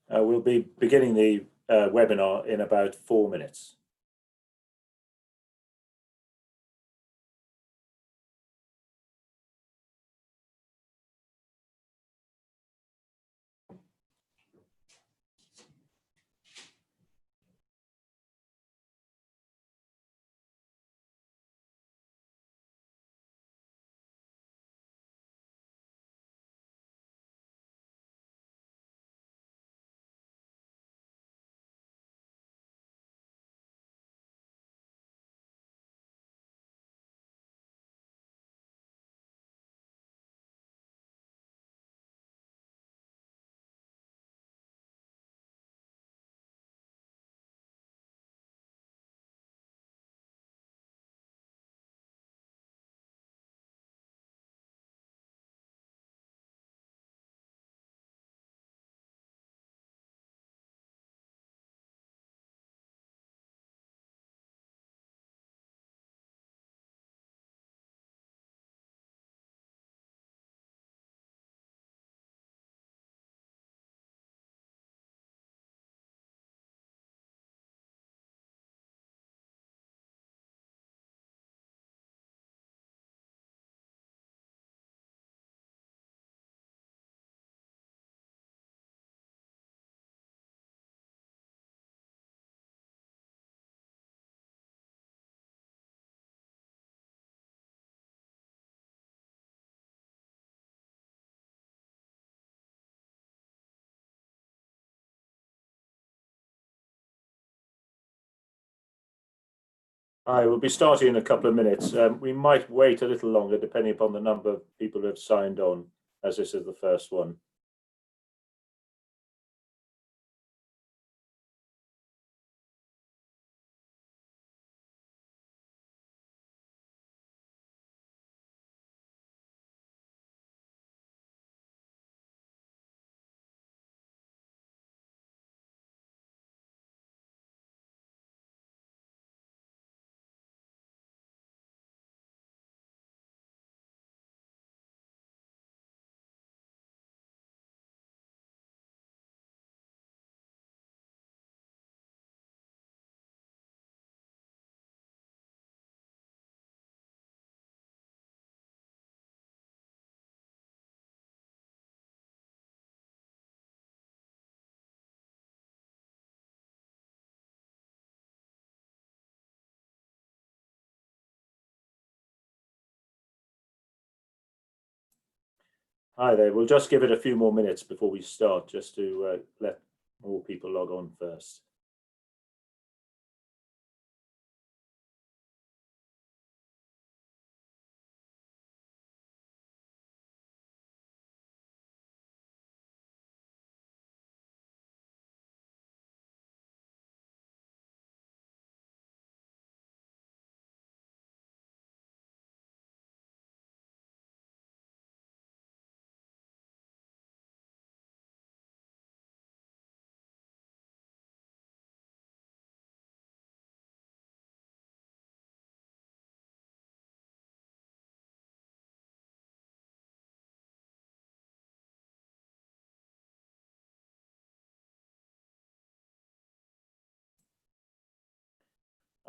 We'll be beginning the webinar in about 4 minutes. I will be starting in a couple of minutes. We might wait a little longer depending upon the number of people who have signed on, as this is the first one. Hi there. We'll just give it a few more minutes before we start, just to let more people log on first.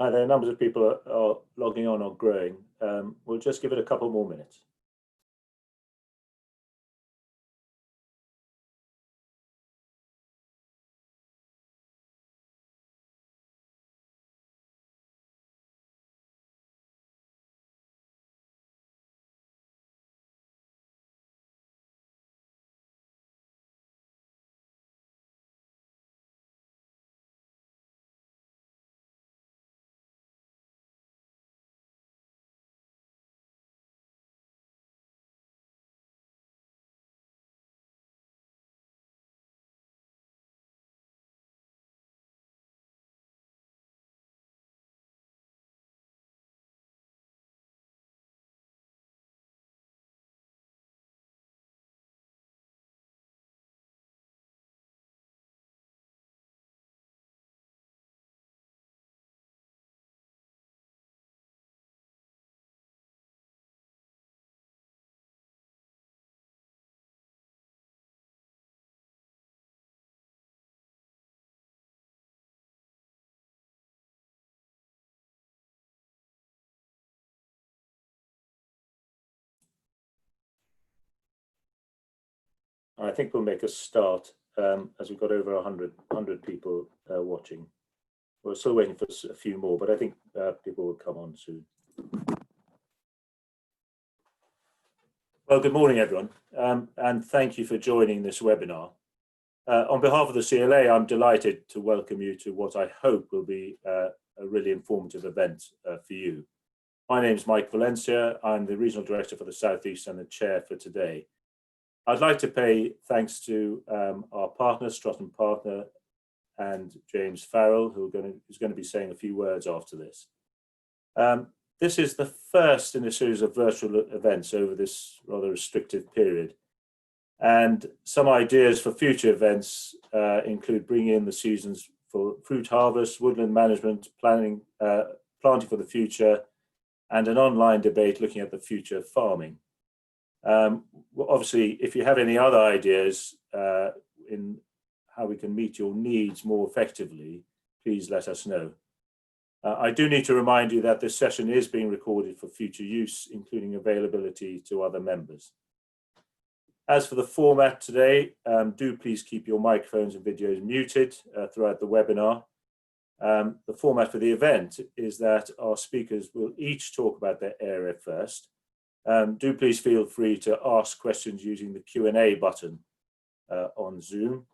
Hi there. Numbers of people are logging on or growing. We'll just give it a couple more minutes. I think we'll make a start as we've got over 100 people watching. We're still waiting for a few more, but I think people will come on soon. Well, good morning, everyone, and thank you for joining this webinar. On behalf of the CLA, I'm delighted to welcome you to what I hope will be a really informative event for you. My name is Mike Valencia. I'm the Regional Director for the South East and the Chair for today. I'd like to pay thanks to our partner, Stratton Partner, and James Farrell, who's going to be saying a few words after this. This is the first in a series of virtual events over this rather restrictive period. And some ideas for future events include bringing in the seasons for fruit harvest, woodland management, planting for the future, and an online debate looking at the future of farming. Obviously, if you have any other ideas in how we can meet your needs more effectively, please let us know. I do need to remind you that this session is being recorded for future use, including availability to other members. As for the format today, do please keep your microphones and videos muted throughout the webinar. The format for the event is that our speakers will each talk about their area first. Do please feel free to ask questions using the Q&A button on Zoom.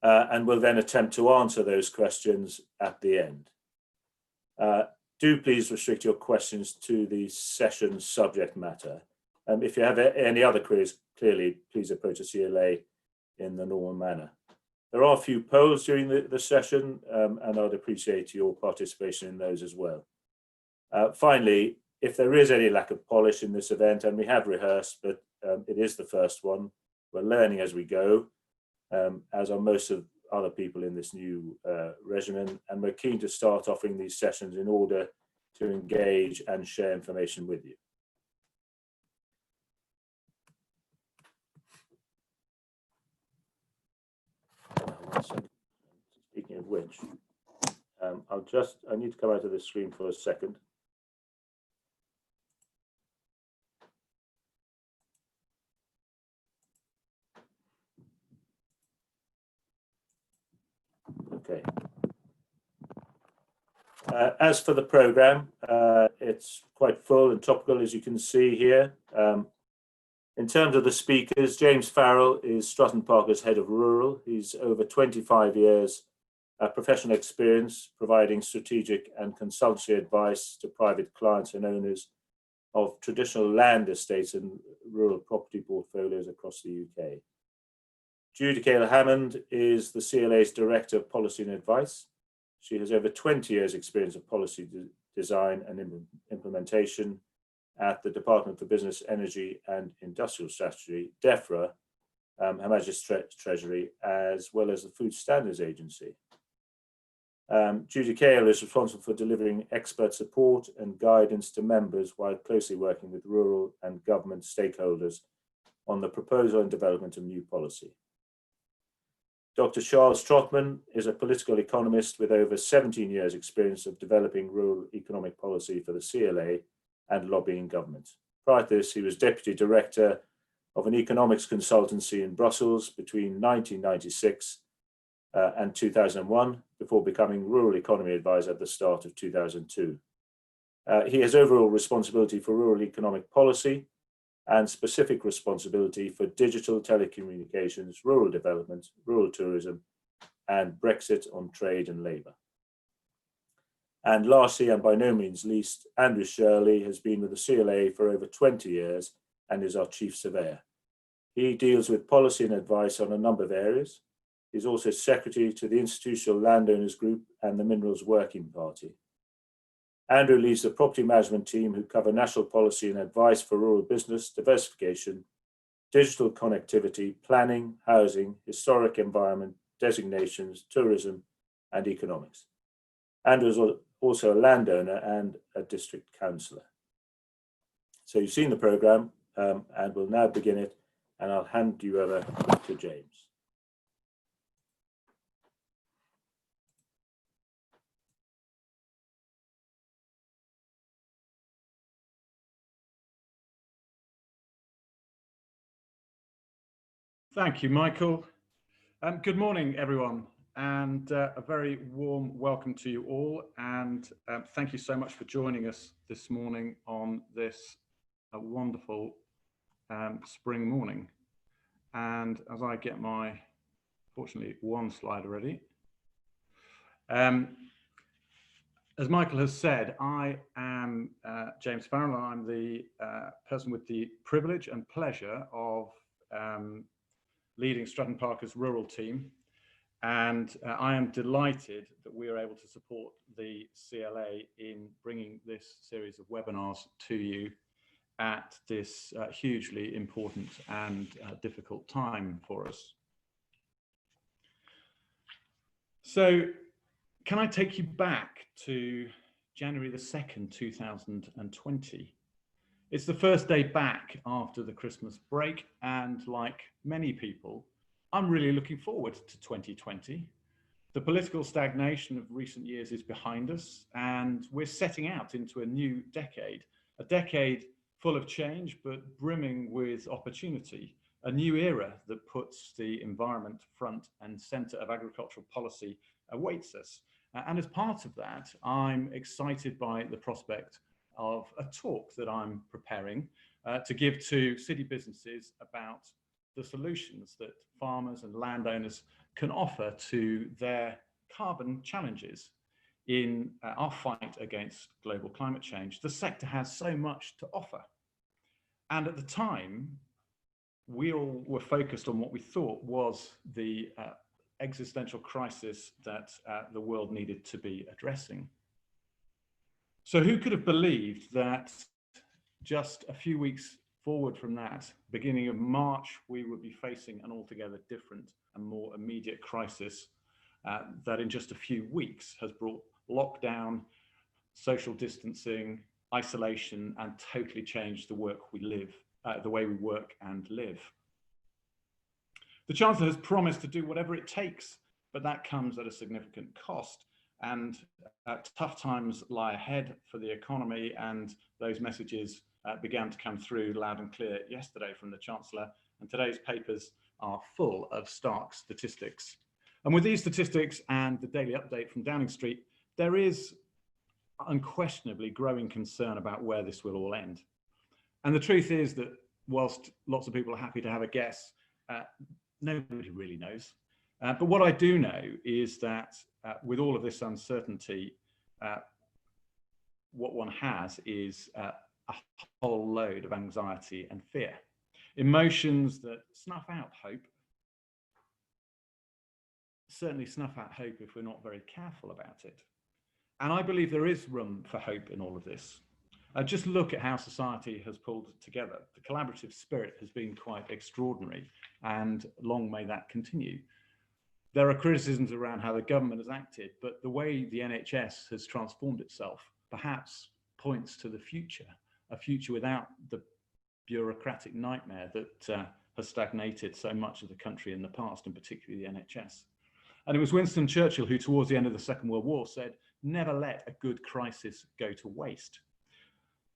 And we'll then attempt to answer those questions at the end. Do please restrict your questions to the session subject matter. If you have any other queries, clearly, please approach a CLA in the normal manner. There are a few polls during the session, and I'd appreciate your participation in those as well. Finally, if there is any lack of polish in this event, and we have rehearsed, but it is the first one, we're learning as we go, as are most of other people in this new regimen, and we're keen to start offering these sessions in order to engage and share information with you. Speaking of which, I need to come out of this screen for a second. Okay. As for the programme, it's quite full and topical, as you can see here. In terms of the speakers, James Farrell is Stratton Parker's Head of Rural. He's over 25 years professional experience providing strategic and consultancy advice to private clients and owners of traditional land estates and rural property portfolios across the UK. Judy Cale-Hammond is the CLA's Director of Policy and Advice. She has over 20 years experience of policy design and implementation at the Department for Business, Energy and Industrial Strategy, DEFRA, Her Majesty's Treasury, as well as the Food Standards Agency. Judy Cale is responsible for delivering expert support and guidance to members while closely working with rural and government stakeholders on the proposal and development of new policy. Dr. Charles Trotman is a political economist with over 17 years experience of developing rural economic policy for the CLA and lobbying government. Prior to this, he was Deputy Director of an economics consultancy in Brussels between 1996 and 2001, before becoming Rural Economy Advisor at the start of 2002. He has overall responsibility for rural economic policy and specific responsibility for digital telecommunications, rural development, rural tourism, and Brexit on trade and labour. And lastly, and by no means least, Andrew Shirley has been with the CLA for over 20 years and is our Chief Surveyor. He deals with policy and advice on a number of areas. He's also Secretary to the Institutional Landowners Group and the Minerals Working Party. Andrew leads the property management team who cover national policy and advice for rural business, diversification, digital connectivity, planning, housing, historic environment, designations, tourism, and economics. Andrew is also a landowner and a district councillor. So you've seen the programme, and we'll now begin it, and I'll hand you over to James. Thank you, Michael. Good morning, everyone, and a very warm welcome to you all. And thank you so much for joining us this morning on this wonderful spring morning. And as I get my, fortunately, one slide already. As Michael has said, I am James Farrell. I'm the person with the privilege and pleasure of leading Stratton Parker's rural team. And I am delighted that we are able to support the CLA in bringing this series of webinars to you at this hugely important and difficult time for us. So, can I take you back to January the 2nd, 2020? It's the first day back after the Christmas break, and like many people, I'm really looking forward to 2020. The political stagnation of recent years is behind us, and we're setting out into a new decade, a decade full of change, but brimming with opportunity, a new era that puts the environment front and center of agricultural policy awaits us. And as part of that, I'm excited by the prospect of a talk that I'm preparing to give to city businesses about the solutions that farmers and landowners can offer to their carbon challenges in our fight against global climate change. The sector has so much to offer. And at the time, we all were focused on what we thought was the existential crisis that the world needed to be addressing. So who could have believed that just a few weeks forward from that, beginning of March, we would be facing an altogether different and more immediate crisis that in just a few weeks has brought lockdown, social distancing, isolation, and totally changed the way we work and live. The Chancellor has promised to do whatever it takes, but that comes at a significant cost. And tough times lie ahead for the economy, and those messages began to come through loud and clear yesterday from the Chancellor, and today's papers are full of stark statistics. And with these statistics and the daily update from Downing Street, there is unquestionably growing concern about where this will all end. And the truth is that whilst lots of people are happy to have a guess, nobody really knows. But what I do know is that with all of this uncertainty, what one has is a whole load of anxiety and fear. Emotions that snuff out hope, certainly snuff out hope if we're not very careful about it. And I believe there is room for hope in all of this. Just look at how society has pulled together. The collaborative spirit has been quite extraordinary, and long may that continue. There are criticisms around how the government has acted, but the way the NHS has transformed itself perhaps points to the future, a future without the bureaucratic nightmare that has stagnated so much of the country in the past, and particularly the NHS. And it was Winston Churchill who, towards the end of the Second World War, said, "Never let a good crisis go to waste."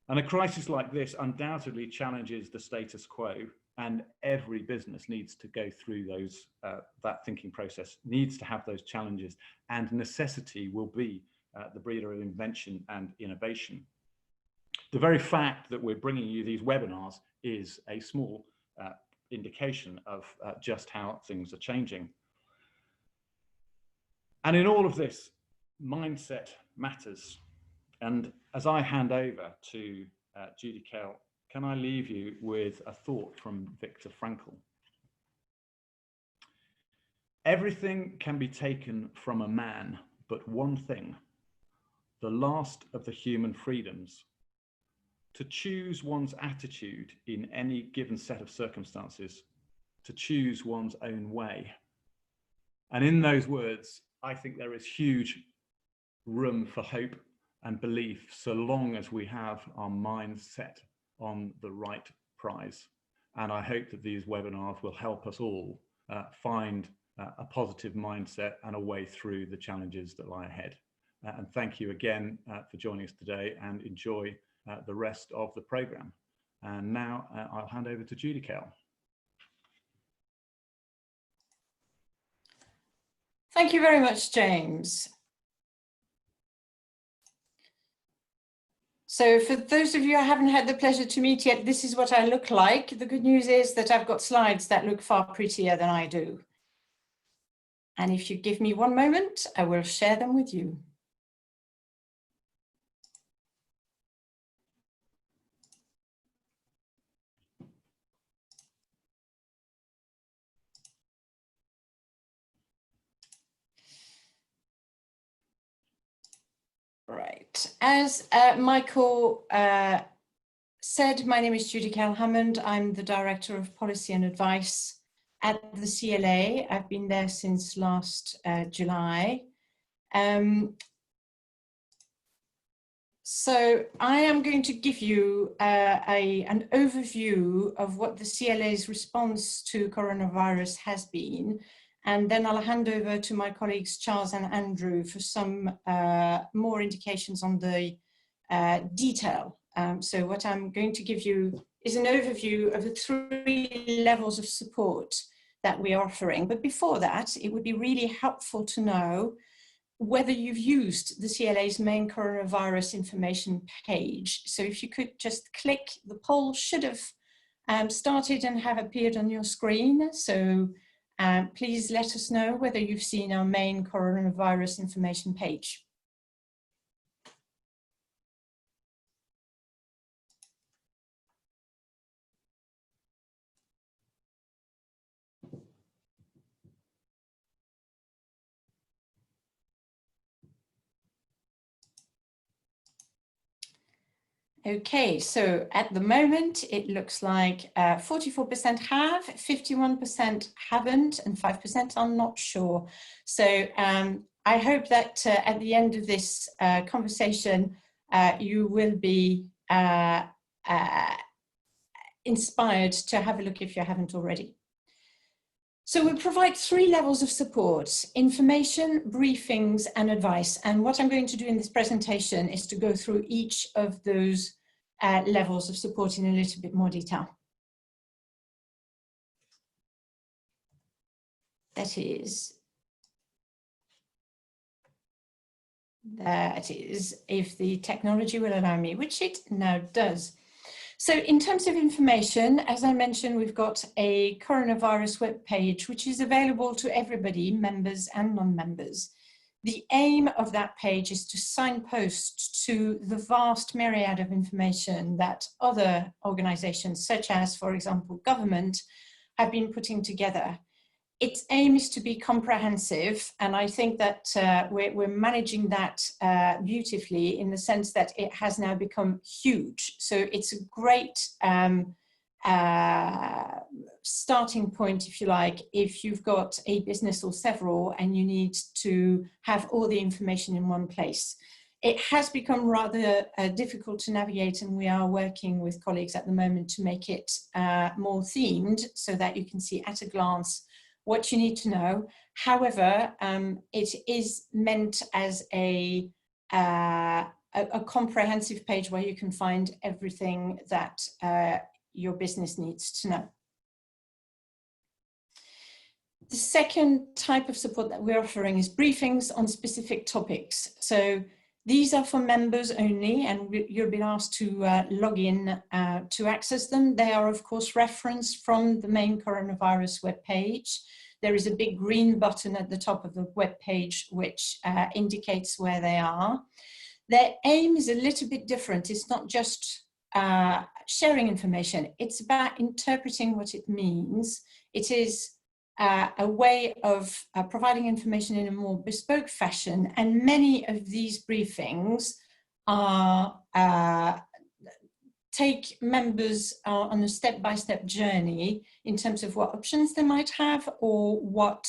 And a crisis like this undoubtedly challenges the status quo, and every business needs to go through those, that thinking process, needs to have those challenges, and necessity will be the breeder of invention and innovation. The very fact that we're bringing you these webinars is a small indication of just how things are changing. And in all of this, mindset matters. And as I hand over to Judy Kell, can I leave you with a thought from Viktor Frankl? Everything can be taken from a man, but one thing, the last of the human freedoms, to choose one's attitude in any given set of circumstances, to choose one's own way. And in those words, I think there is huge room for hope and belief, so long as we have our minds set on the right prize. And I hope that these webinars will help us all find a positive mindset and a way through the challenges that lie ahead. And thank you again for joining us today, and enjoy the rest of the program. And now I'll hand over to Judy Kell. Thank you very much, James. So for those of you I haven't had the pleasure to meet yet, this is what I look like. The good news is that I've got slides that look far prettier than I do. And if you give me one moment, I will share them with you. Right, as Michael said, my name is Judy Kell-Hammond. I'm the Director of Policy and Advice at the CLA. I've been there since last July. So I am going to give you an overview of what the CLA's response to coronavirus has been, and then I'll hand over to my colleagues Charles and Andrew for some more indications on the detail. So what I'm going to give you is an overview of the 3 levels of support that we're offering. But before that, it would be really helpful to know whether you've used the CLA's main coronavirus information page. So if you could just click, the poll should have started and have appeared on your screen. So please let us know whether you've seen our main coronavirus information page. Okay, so at the moment, it looks like 44% have, 51% haven't, and 5% are not sure. So I hope that at the end of this conversation, you will be inspired to have a look if you haven't already. So we provide 3 levels of support: information, briefings, and advice. And what I'm going to do in this presentation is to go through each of those levels of support in a little bit more detail. That is, if the technology will allow me, which it now does. So in terms of information, as I mentioned, we've got a coronavirus webpage, which is available to everybody, members and non-members. The aim of that page is to signpost to the vast myriad of information that other organizations, such as, for example, government, have been putting together. Its aim is to be comprehensive, and I think that we're managing that beautifully, in the sense that it has now become huge. So it's a great starting point, if you like, if you've got a business or several and you need to have all the information in one place. It has become rather difficult to navigate, and we are working with colleagues at the moment to make it more themed, so that you can see at a glance what you need to know. However, it is meant as a comprehensive page where you can find everything that your business needs to know. The second type of support that we're offering is briefings on specific topics. So these are for members only, and you'll be asked to log in to access them. They are, of course, referenced from the main coronavirus webpage. There is a big green button at the top of the webpage which indicates where they are. Their aim is a little bit different. It's not just sharing information. It's about interpreting what it means. It is a way of providing information in a more bespoke fashion, and many of these briefings are take members on a step-by-step journey in terms of what options they might have, or what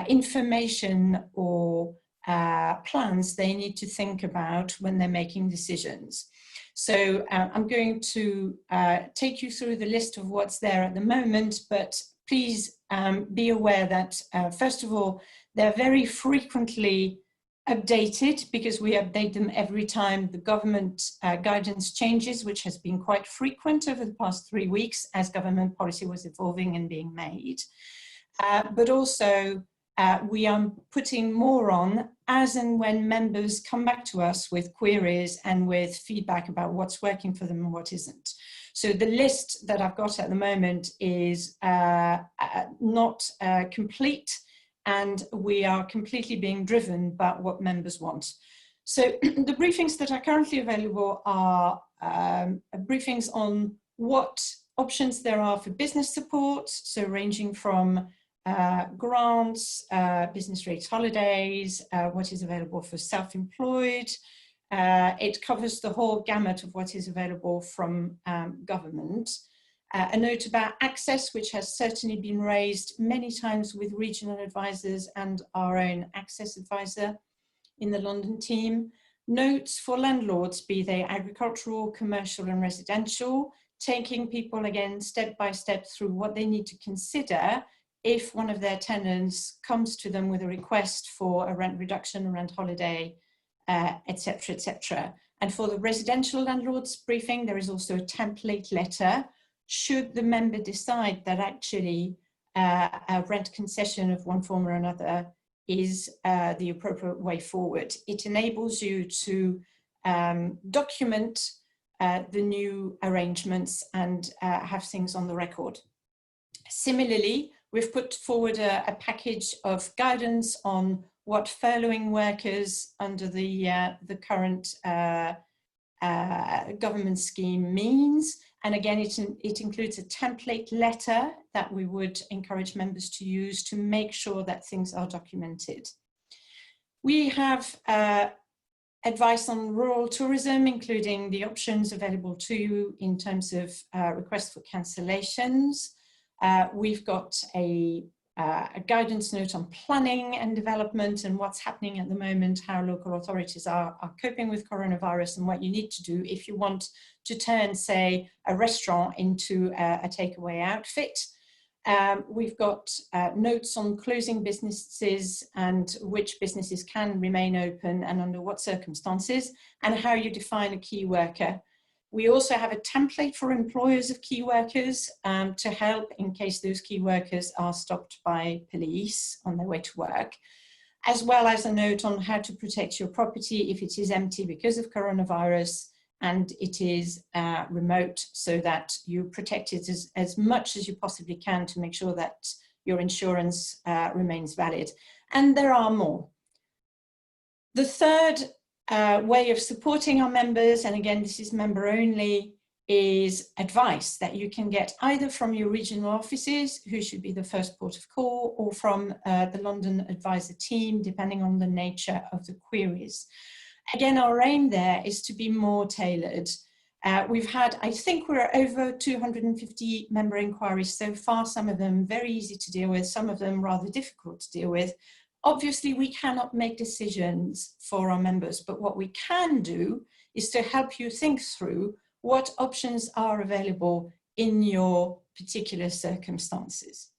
information or plans they need to think about when they're making decisions. So I'm going to take you through the list of what's there at the moment, but please be aware that, first of all, they're very frequently updated, because we update them every time the government guidance changes, which has been quite frequent over the past 3 weeks as government policy was evolving and being made. But also, we are putting more on as and when members come back to us with queries and with feedback about what's working for them and what isn't. So the list that I've got at the moment is not complete, and we are completely being driven by what members want. So the briefings that are currently available are briefings on what options there are for business support, so ranging from grants, business rates holidays, what is available for self-employed. It covers the whole gamut of what is available from government. A note about access, which has certainly been raised many times with regional advisors and our own access advisor in the London team. Notes for landlords, be they agricultural, commercial and residential, taking people again step by step through what they need to consider if one of their tenants comes to them with a request for a rent reduction, a rent holiday, etc., etc. And for the residential landlords briefing, there is also a template letter should the member decide that actually a rent concession of one form or another is the appropriate way forward. It enables you to document the new arrangements and have things on the record. Similarly, we've put forward a package of guidance on what furloughing workers under the current government scheme means. And again, it includes a template letter that we would encourage members to use to make sure that things are documented. We have advice on rural tourism, including the options available to you in terms of requests for cancellations. We've got a guidance note on planning and development and what's happening at the moment, how local authorities are coping with coronavirus and what you need to do if you want to turn, say, a restaurant into a takeaway outfit. We've got notes on closing businesses and which businesses can remain open and under what circumstances, and how you define a key worker. We also have a template for employers of key workers to help in case those key workers are stopped by police on their way to work, as well as a note on how to protect your property if it is empty because of coronavirus and it is remote, so that you protect it as much as you possibly can to make sure that your insurance remains valid. And there are more. The third way of supporting our members, and again, this is member only, is advice that you can get either from your regional offices, who should be the first port of call, or from the London advisor team, depending on the nature of the queries. Again, our aim there is to be more tailored. We've had, I think we're over 250 member inquiries so far, some of them very easy to deal with, some of them rather difficult to deal with. Obviously, we cannot make decisions for our members, but what we can do is to help you think through what options are available in your particular circumstances.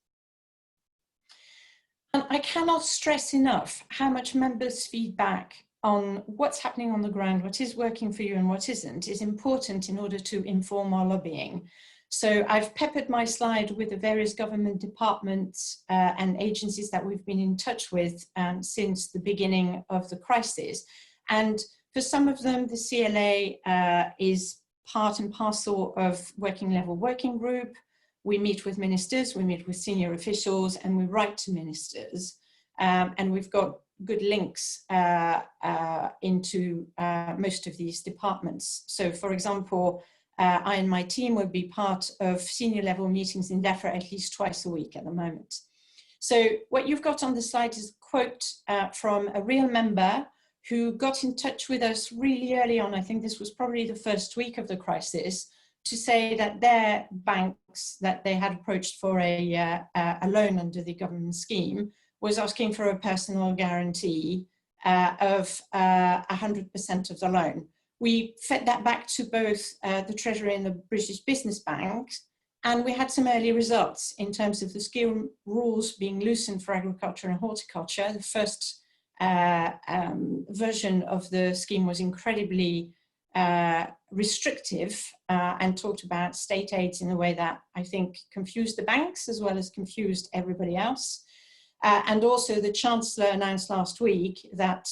And I cannot stress enough how much members' feedback on what's happening on the ground, what is working for you and what isn't, is important in order to inform our lobbying. So I've peppered my slide with the various government departments and agencies that we've been in touch with since the beginning of the crisis. And for some of them, the CLA is part and parcel of working level working group. We meet with ministers, we meet with senior officials, and we write to ministers. And we've got good links into most of these departments. So for example, I and my team will be part of senior level meetings in DEFRA at least twice a week at the moment. So what you've got on the slide is a quote from a real member who got in touch with us really early on. I think this was probably the first week of the crisis, to say that their banks that they had approached for a loan under the government scheme was asking for a personal guarantee of 100% of the loan. We fed that back to both the Treasury and the British Business Bank, and we had some early results in terms of the scheme rules being loosened for agriculture and horticulture. The first version of the scheme was incredibly restrictive and talked about state aids in a way that I think confused the banks as well as confused everybody else. And also the Chancellor announced last week that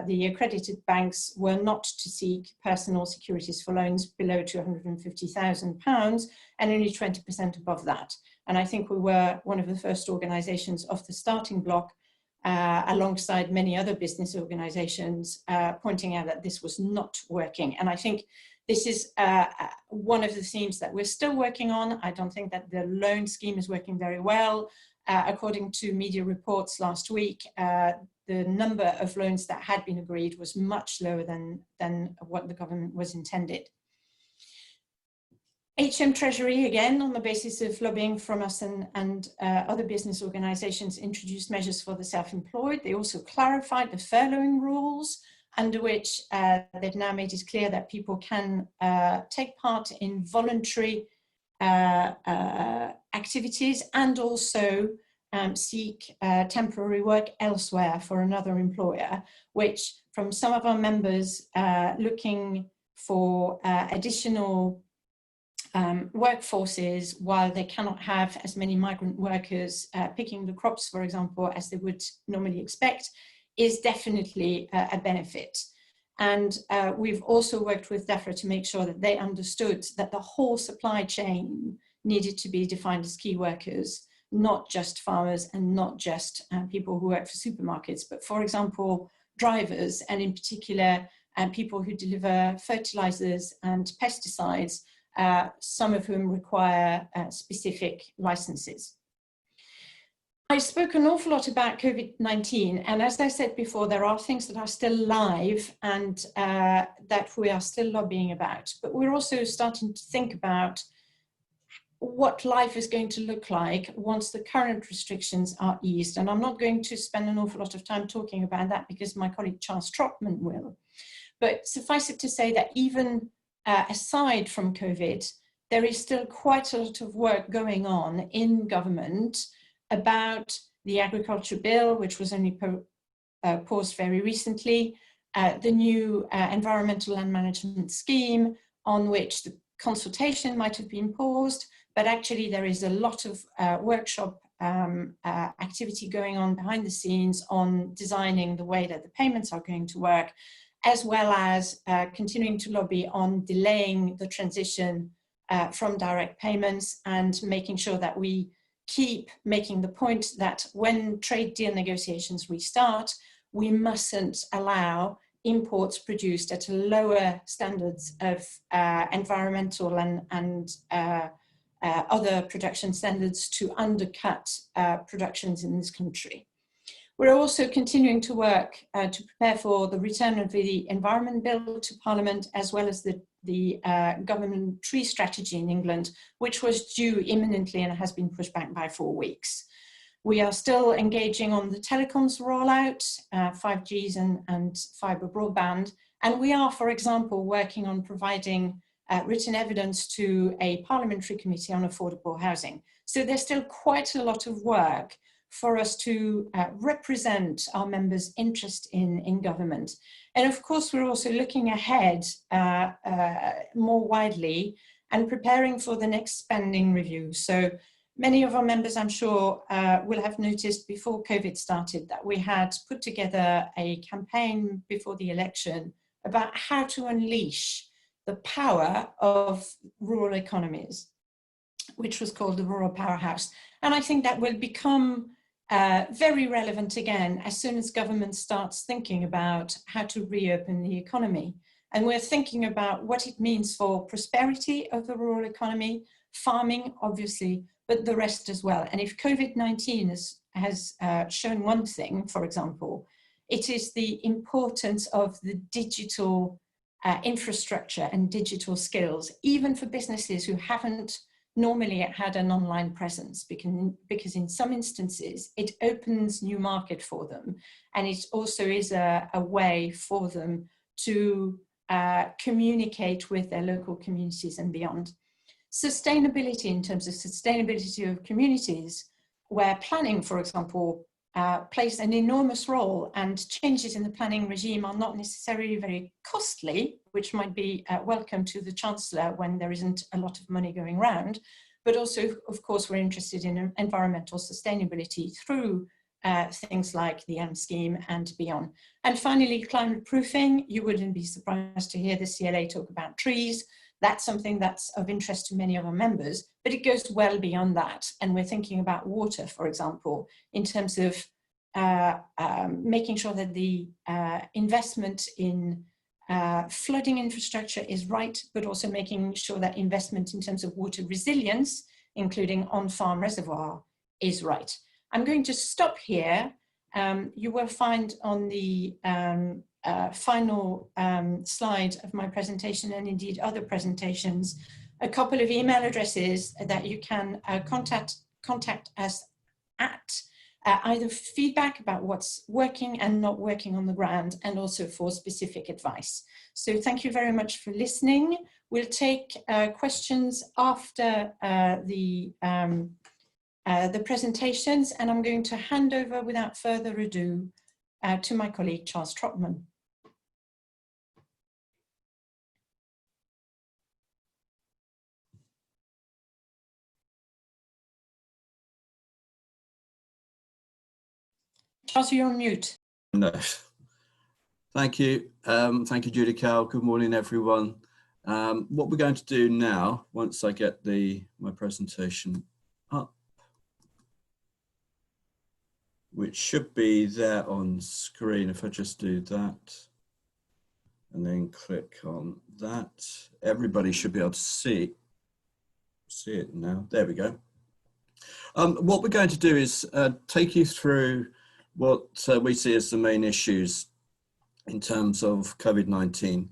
the accredited banks were not to seek personal securities for loans below £250,000 and only 20% above that. And I think we were one of the first organisations off the starting block, alongside many other business organisations, pointing out that this was not working. And I think this is one of the themes that we're still working on. I don't think that the loan scheme is working very well. According to media reports last week, the number of loans that had been agreed was much lower than what the government was intended. HM Treasury, again, on the basis of lobbying from us and other business organisations, introduced measures for the self-employed. They also clarified the furloughing rules, under which they've now made it clear that people can take part in voluntary activities and also seek temporary work elsewhere for another employer, which from some of our members looking for additional workforces while they cannot have as many migrant workers picking the crops, for example, as they would normally expect, is definitely a benefit. And we've also worked with DEFRA to make sure that they understood that the whole supply chain needed to be defined as key workers, not just farmers and not just people who work for supermarkets, but for example, drivers, and in particular, people who deliver fertilizers and pesticides, some of whom require specific licenses. I spoke an awful lot about COVID-19, and as I said before, there are things that are still live and that we are still lobbying about, but we're also starting to think about what life is going to look like once the current restrictions are eased. And I'm not going to spend an awful lot of time talking about that because my colleague Charles Trotman will. But suffice it to say that even aside from COVID, there is still quite a lot of work going on in government about the agriculture bill, which was only paused very recently, the new environmental land management scheme, on which the consultation might have been paused, but actually there is a lot of workshop activity going on behind the scenes on designing the way that the payments are going to work, as well as continuing to lobby on delaying the transition from direct payments and making sure that we keep making the point that when trade deal negotiations restart, we mustn't allow imports produced at lower standards of environmental and other production standards to undercut productions in this country. We're also continuing to work to prepare for the return of the Environment Bill to Parliament, as well as the government tree strategy in England, which was due imminently and has been pushed back by 4 weeks. We are still engaging on the telecoms rollout, 5Gs and fibre broadband, and we are, for example, working on providing written evidence to a parliamentary committee on affordable housing. So there's still quite a lot of work for us to represent our members' interest in government. And of course, we're also looking ahead more widely and preparing for the next spending review. So many of our members, I'm sure, will have noticed before COVID started that we had put together a campaign before the election about how to unleash the power of rural economies, which was called the Rural Powerhouse. And I think that will become very relevant again as soon as government starts thinking about how to reopen the economy. And we're thinking about what it means for prosperity of the rural economy, farming, obviously, but the rest as well. And if COVID-19 has shown one thing, for example, it is the importance of the digital infrastructure and digital skills, even for businesses who haven't normally had an online presence, because in some instances it opens new market for them, and it also is a way for them to communicate with their local communities and beyond. Sustainability, in terms of sustainability of communities, where planning, for example, plays an enormous role, and changes in the planning regime are not necessarily very costly, which might be welcome to the Chancellor when there isn't a lot of money going around. But also, of course, we're interested in environmental sustainability through things like the M scheme and beyond. And finally, climate proofing. You wouldn't be surprised to hear the CLA talk about trees. That's something that's of interest to many of our members, but it goes well beyond that. And we're thinking about water, for example, in terms of making sure that the investment in flooding infrastructure is right, but also making sure that investment in terms of water resilience, including on-farm reservoir, is right. I'm going to stop here. You will find on the final slide of my presentation, and indeed other presentations, a couple of email addresses that you can contact us at, either feedback about what's working and not working on the ground, and also for specific advice. So thank you very much for listening. We'll take questions after the presentations, and I'm going to hand over without further ado to my colleague, Charles Trotman. Charles, you're on mute. No. Thank you. Thank you, Judy Cow. Good morning, everyone. What we're going to do now, once I get my presentation up, which should be there on screen, if I just do that and then click on that, everybody should be able to see it now. There we go. What we're going to do is take you through what we see as the main issues in terms of COVID-19,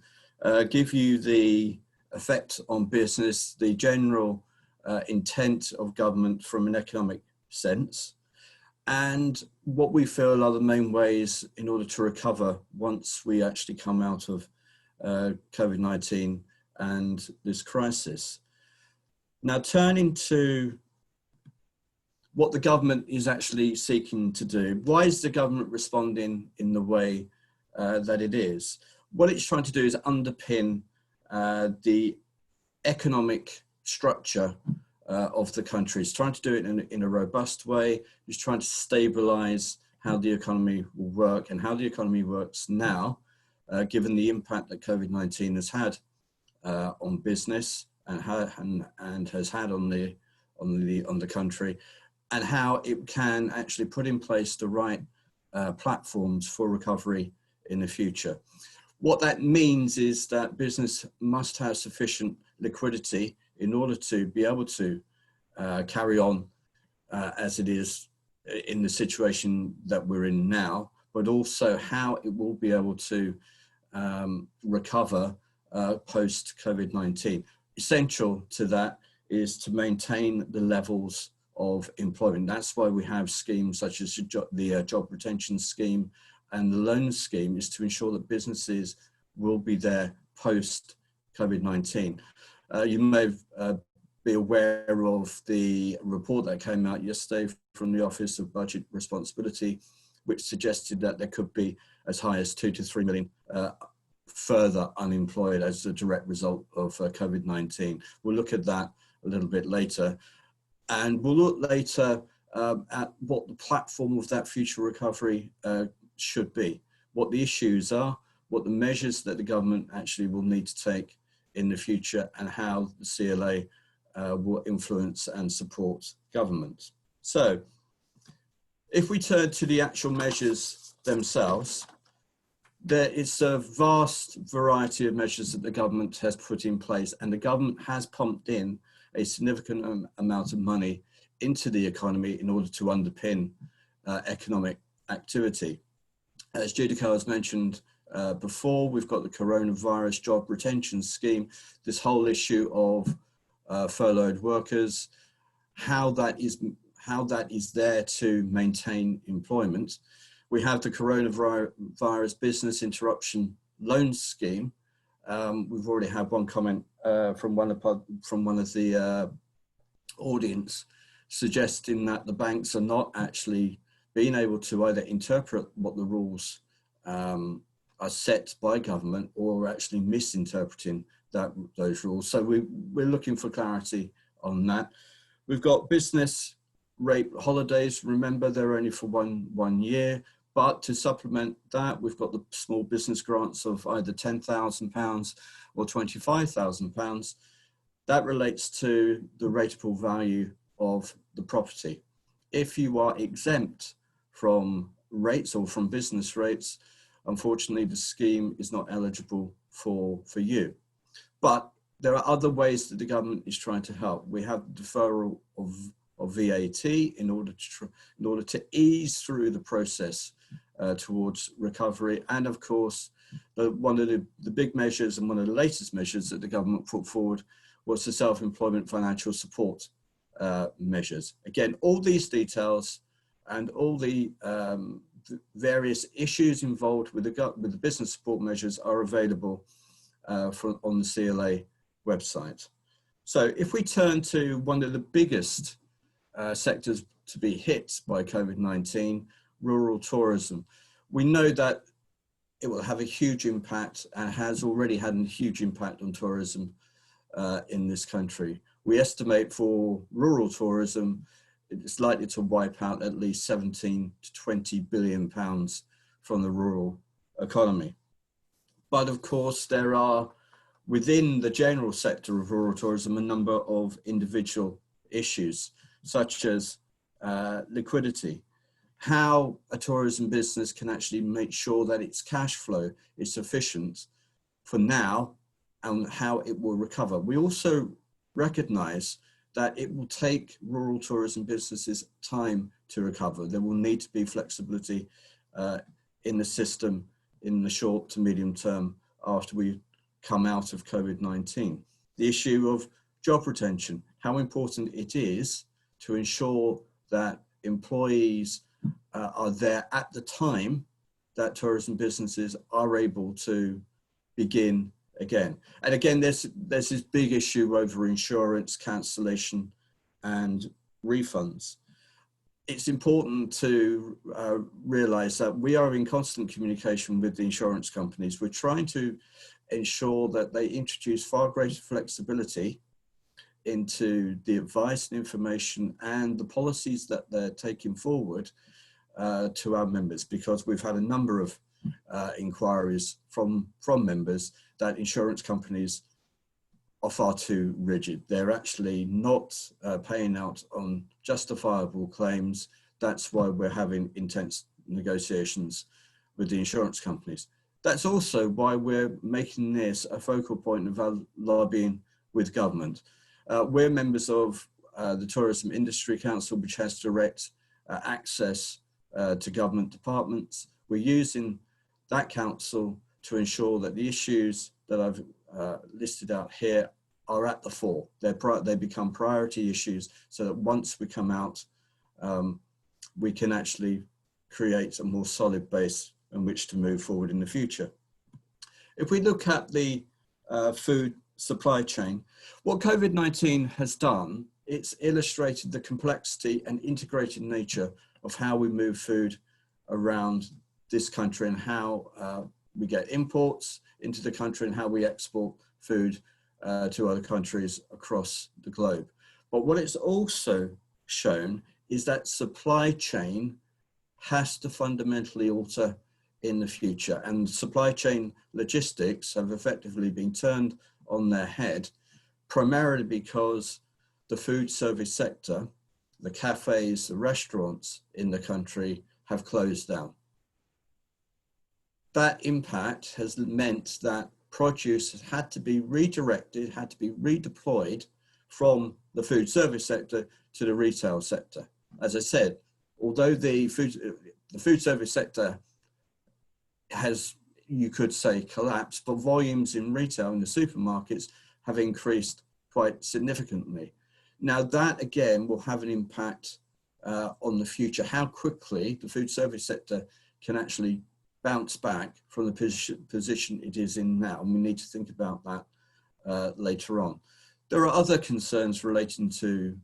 give you the effect on business, the general intent of government from an economic sense, and what we feel are the main ways in order to recover once we actually come out of COVID-19 and this crisis. Now, turning to what the government is actually seeking to do. Why is the government responding in the way that it is? What it's trying to do is underpin the economic structure of the country. It's trying to do it in a robust way. It's trying to stabilize how the economy will work and how the economy works now, given the impact that COVID-19 has had on business and has had on the country, and how it can actually put in place the right platforms for recovery in the future. What that means is that business must have sufficient liquidity in order to be able to carry on as it is in the situation that we're in now, but also how it will be able to recover post COVID-19. Essential to that is to maintain the levels of employment. That's why we have schemes such as the job retention scheme and the loan scheme, is to ensure that businesses will be there post COVID-19. You may be aware of the report that came out yesterday from the Office of Budget Responsibility, which suggested that there could be as high as 2 to 3 million further unemployed as a direct result of COVID-19. We'll look at that a little bit later. And we'll look later at what the platform of that future recovery should be, what the issues are, what the measures that the government actually will need to take in the future, and how the CLA will influence and support government. So if we turn to the actual measures themselves, there is a vast variety of measures that the government has put in place, and the government has pumped in a significant amount of money into the economy in order to underpin economic activity. As Judico has mentioned before, we've got the coronavirus job retention scheme, this whole issue of furloughed workers, how that is there to maintain employment. We have the coronavirus business interruption loan scheme. We've already had one comment from one of the audience suggesting that the banks are not actually being able to either interpret what the rules are set by government, or actually misinterpreting those rules. So we're looking for clarity on that. We've got business rate holidays, remember they're only for one year, but to supplement that, we've got the small business grants of either £10,000 or £25,000. That relates to the rateable value of the property. If you are exempt from rates or from business rates, unfortunately, the scheme is not eligible for you. But there are other ways that the government is trying to help. We have deferral of VAT in order to ease through the process towards recovery. And of course, one of the big measures and one of the latest measures that the government put forward was the self-employment financial support measures. Again, all these details and all the various issues involved with the business support measures are available on the CLA website. So if we turn to one of the biggest sectors to be hit by COVID-19, rural tourism, we know that it will have a huge impact and has already had a huge impact on tourism in this country. We estimate for rural tourism, it's likely to wipe out at least 17 to 20 billion pounds from the rural economy. But of course, there are within the general sector of rural tourism a number of individual issues, such as liquidity, how a tourism business can actually make sure that its cash flow is sufficient for now and how it will recover. We also recognize that it will take rural tourism businesses time to recover. There will need to be flexibility in the system in the short to medium term after we come out of COVID-19. The issue of job retention, how important it is to ensure that employees are there at the time that tourism businesses are able to begin again. And again, there's this big issue over insurance, cancellation, and refunds. It's important to realize that we are in constant communication with the insurance companies. We're trying to ensure that they introduce far greater flexibility into the advice and information and the policies that they're taking forward to our members, because we've had a number of inquiries from members that insurance companies are far too rigid. They're actually not paying out on justifiable claims. That's why we're having intense negotiations with the insurance companies. That's also why we're making this a focal point of our lobbying with government. We're members of the Tourism Industry Council, which has direct access to government departments. We're using that council to ensure that the issues that I've listed out here are at the fore. They become priority issues so that once we come out, we can actually create a more solid base in which to move forward in the future. If we look at the food supply chain, what COVID-19 has done, it's illustrated the complexity and integrated nature of how we move food around this country and how we get imports into the country and how we export food to other countries across the globe. But what it's also shown is that supply chain has to fundamentally alter in the future, and supply chain logistics have effectively been turned on their head, primarily because the food service sector, the cafes, the restaurants in the country have closed down. That impact has meant that produce has had to be redirected, had to be redeployed from the food service sector to the retail sector. As I said, although the food service sector has, you could say, collapsed, but volumes in retail in the supermarkets have increased quite significantly. Now that again will have an impact on the future, how quickly the food service sector can actually bounce back from the position it is in now. And we need to think about that later on. There are other concerns relating to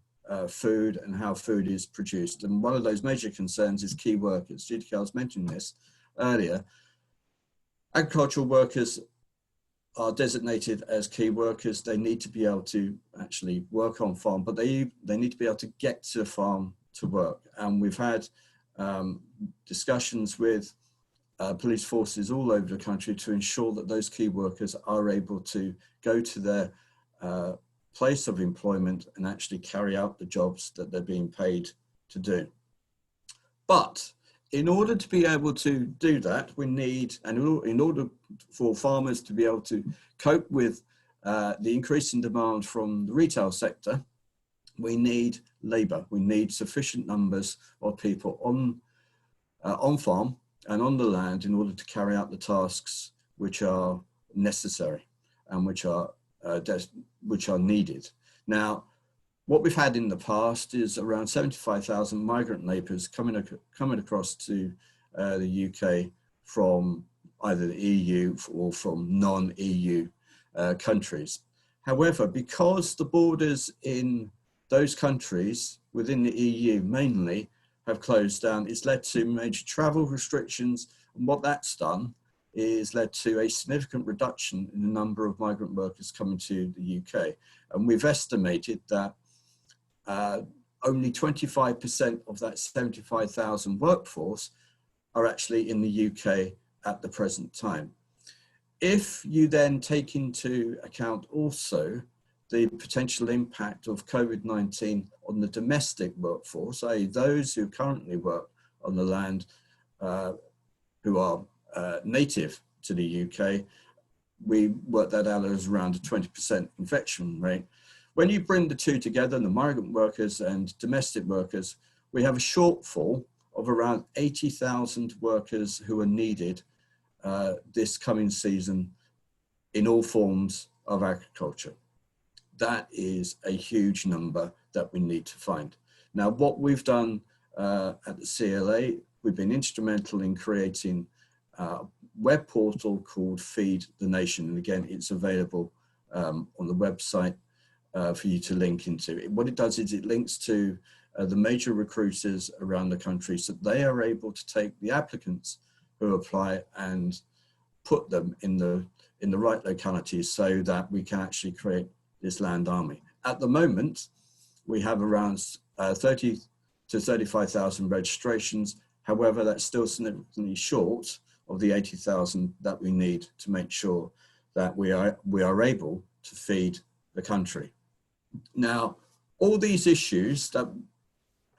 food and how food is produced. And one of those major concerns is key workers. GDK's mentioned this earlier. Agricultural workers are designated as key workers. They need to be able to actually work on farm, but they need to be able to get to the farm to work. And we've had discussions with police forces all over the country to ensure that those key workers are able to go to their place of employment and actually carry out the jobs that they're being paid to do. But in order to be able to do that, we need, and in order for farmers to be able to cope with the increasing demand from the retail sector, we need labour. We need sufficient numbers of people on farm and on the land in order to carry out the tasks which are necessary and which are needed. Now, what we've had in the past is around 75,000 migrant labourers coming across to the UK from either the EU or from non-EU countries. However, because the borders in those countries within the EU mainly have closed down, it's led to major travel restrictions. And what that's done is led to a significant reduction in the number of migrant workers coming to the UK. And we've estimated that only 25% of that 75,000 workforce are actually in the UK at the present time. If you then take into account also the potential impact of COVID-19 on the domestic workforce, i.e. those who currently work on the land who are native to the UK, we work that out as around a 20% infection rate. When you bring the two together, the migrant workers and domestic workers, we have a shortfall of around 80,000 workers who are needed this coming season in all forms of agriculture. That is a huge number that we need to find. Now, what we've done at the CLA, we've been instrumental in creating a web portal called Feed the Nation. And again, it's available on the website for you to link into. What it does is it links to the major recruiters around the country so they are able to take the applicants who apply and put them in the right localities so that we can actually create this land army. At the moment, we have around 30 to 35,000 registrations. However, that's still significantly short of the 80,000 that we need to make sure that we are able to feed the country. Now, all these issues that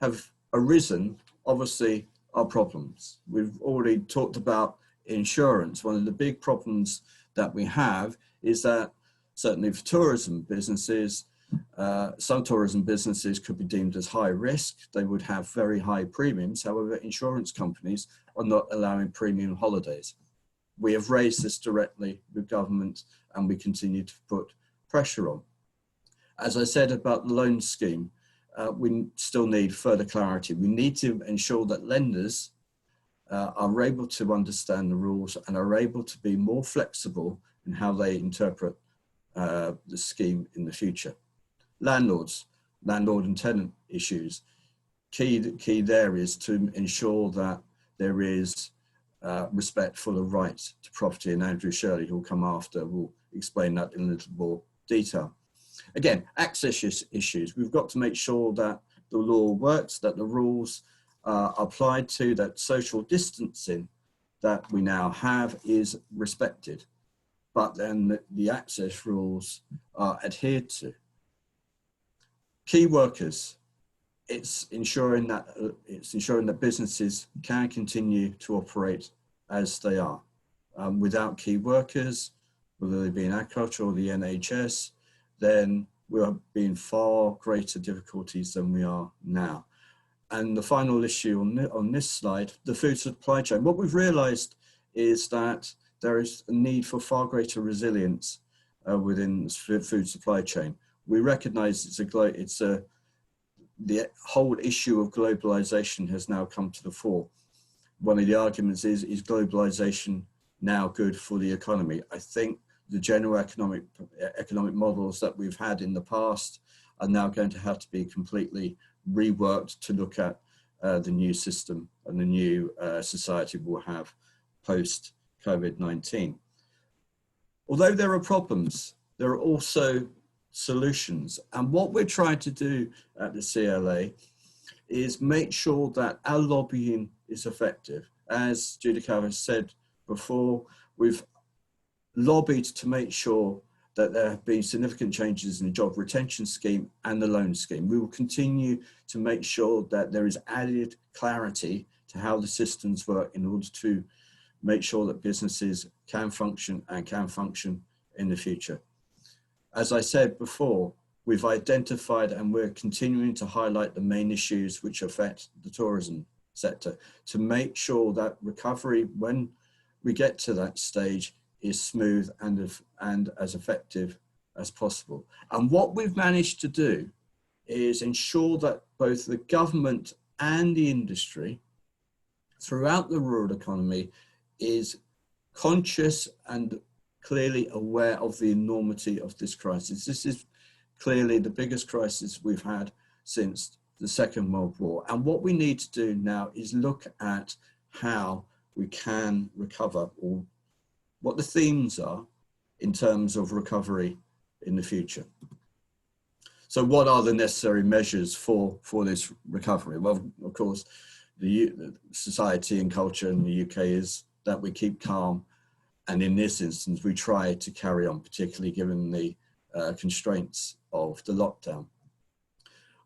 have arisen obviously are problems. We've already talked about insurance. One of the big problems that we have is that certainly for tourism businesses, some tourism businesses could be deemed as high risk. They would have very high premiums. However, insurance companies are not allowing premium holidays. We have raised this directly with government and we continue to put pressure on. As I said about the loan scheme, we still need further clarity. We need to ensure that lenders are able to understand the rules and are able to be more flexible in how they interpret the scheme in the future. Landlords, landlord and tenant issues. Key there is to ensure that there is respect for the right to property, and Andrew Shirley, who will come after, will explain that in a little more detail. Again, access issues. We've got to make sure that the law works, that the rules are applied to, that social distancing that we now have is respected, but then the access rules are adhered to. Key workers. It's ensuring that businesses can continue to operate as they are. Without key workers, whether they be in agriculture or the NHS, then we'll be in far greater difficulties than we are now. And the final issue on this slide, the food supply chain. What we've realized is that there is a need for far greater resilience within the food supply chain. We recognize the whole issue of globalization has now come to the fore. One of the arguments is globalization now good for the economy? I think the general economic models that we've had in the past are now going to have to be completely reworked to look at the new system and the new society we'll have post COVID-19. Although there are problems, there are also solutions. And what we're trying to do at the CLA is make sure that our lobbying is effective. As Judika has said before, we've lobbied to make sure that there have been significant changes in the job retention scheme and the loan scheme. We will continue to make sure that there is added clarity to how the systems work in order to make sure that businesses can function and can function in the future. As I said before, we've identified and we're continuing to highlight the main issues which affect the tourism sector to make sure that recovery, when we get to that stage, is smooth and as effective as possible. And what we've managed to do is ensure that both the government and the industry throughout the rural economy is conscious and clearly aware of the enormity of this crisis. This is clearly the biggest crisis we've had since the Second World War. And what we need to do now is look at how we can recover, or what the themes are in terms of recovery in the future. So what are the necessary measures for this recovery? Well, of course, the society and culture in the UK is that we keep calm. And in this instance, we try to carry on, particularly given the constraints of the lockdown.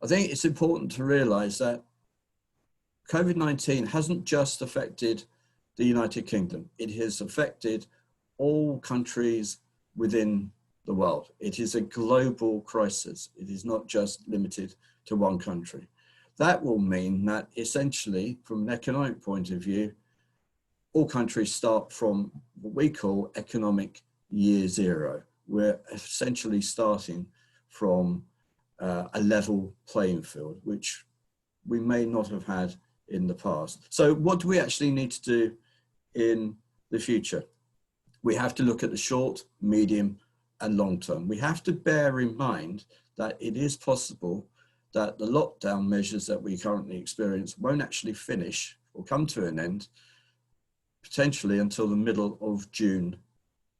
I think it's important to realize that COVID-19 hasn't just affected the United Kingdom. It has affected all countries within the world. It is a global crisis. It is not just limited to one country. That will mean that essentially, from an economic point of view, all countries start from what we call economic year zero. We're essentially starting from a level playing field, which we may not have had in the past. So what do we actually need to do in the future? We have to look at the short, medium, and long term. We have to bear in mind that it is possible that the lockdown measures that we currently experience won't actually finish or come to an end potentially until the middle of June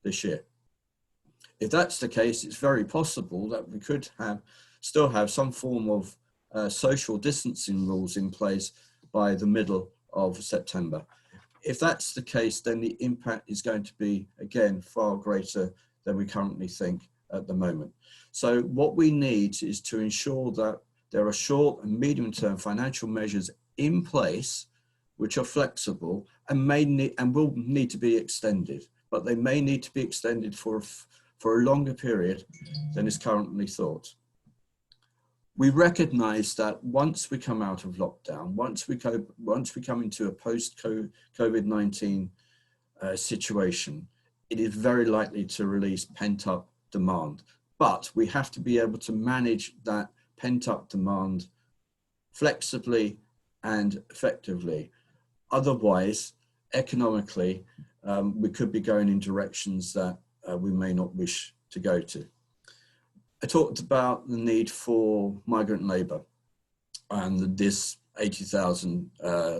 this year. If that's the case, it's very possible that we could still have some form of social distancing rules in place by the middle of September. If that's the case, then the impact is going to be, again, far greater than we currently think at the moment. So what we need is to ensure that there are short and medium-term financial measures in place which are flexible and will need to be extended, but they may need to be extended for a longer period than is currently thought. We recognize that once we come out of lockdown, once we come into a post-COVID-19 situation, it is very likely to release pent-up demand. But we have to be able to manage that pent-up demand flexibly and effectively. Otherwise, economically, we could be going in directions that we may not wish to go to. I talked about the need for migrant labour and this 80,000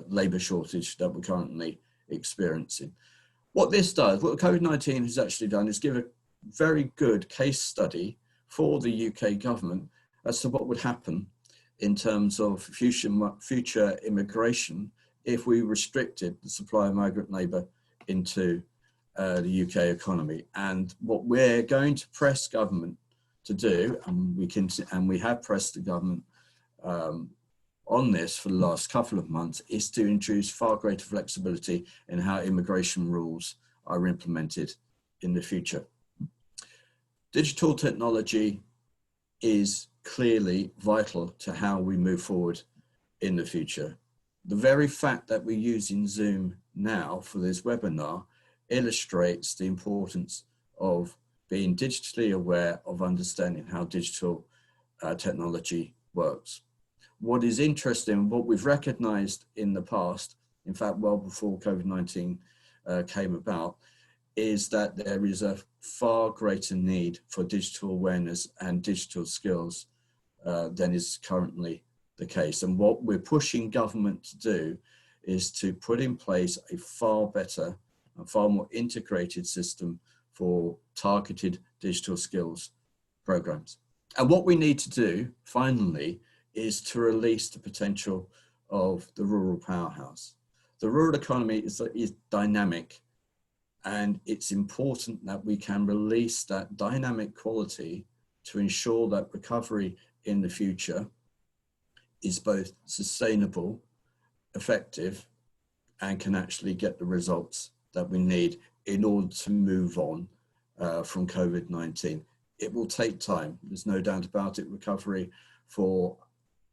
labour shortage that we're currently experiencing. What this does, what COVID-19 has actually done, is give a very good case study for the UK government as to what would happen in terms of future immigration if we restricted the supply of migrant labour into the UK economy. And what we're going to press government to do, and we have pressed the government on this for the last couple of months, is to introduce far greater flexibility in how immigration rules are implemented in the future. Digital technology is clearly vital to how we move forward in the future. The very fact that we're using Zoom now for this webinar illustrates the importance of being digitally aware of understanding how digital technology works. What is interesting, what we've recognized in the past, in fact, well before COVID-19 came about, is that there is a far greater need for digital awareness and digital skills than is currently the case. And what we're pushing government to do is to put in place a far better and far more integrated system for targeted digital skills programs. And what we need to do, finally, is to release the potential of the rural powerhouse. The rural economy is dynamic, and it's important that we can release that dynamic quality to ensure that recovery in the future is both sustainable, effective, and can actually get the results that we need in order to move on from COVID-19. It will take time, there's no doubt about it. Recovery for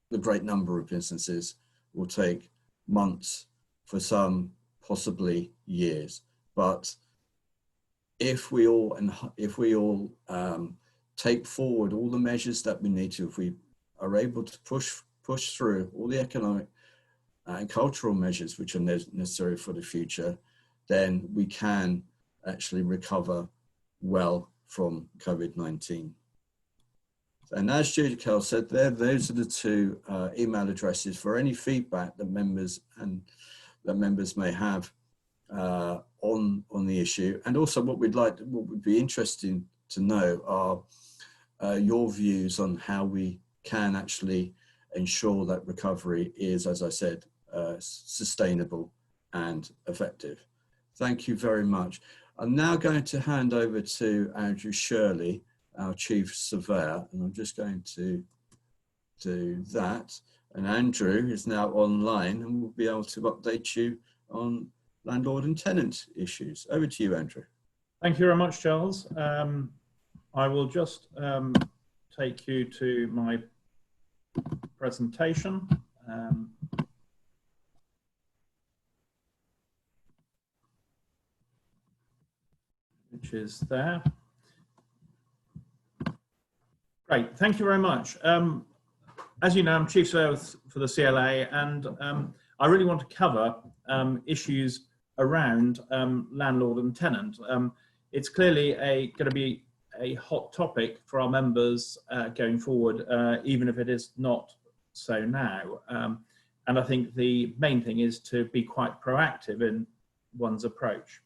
the great number of businesses will take months, for some possibly years. But if we all take forward all the measures that we need to, if we are able to push through all the economic and cultural measures which are necessary for the future, then we can actually recover well from COVID-19. And as Judical said, those are the two email addresses for any feedback that members may have on the issue. And also what would be interesting to know are your views on how we can actually ensure that recovery is, as I said, sustainable and effective. Thank you very much. I'm now going to hand over to Andrew Shirley, our Chief Surveyor, and I'm just going to do that. And Andrew is now online and will be able to update you on landlord and tenant issues. Over to you, Andrew. Thank you very much, Charles. I will just take you to my presentation. Which is there. Great, thank you very much. As you know, I'm Chief Surveyor for the CLA, and I really want to cover issues around landlord and tenant. It's clearly going to be a hot topic for our members going forward, even if it is not so now. And I think the main thing is to be quite proactive in one's approach.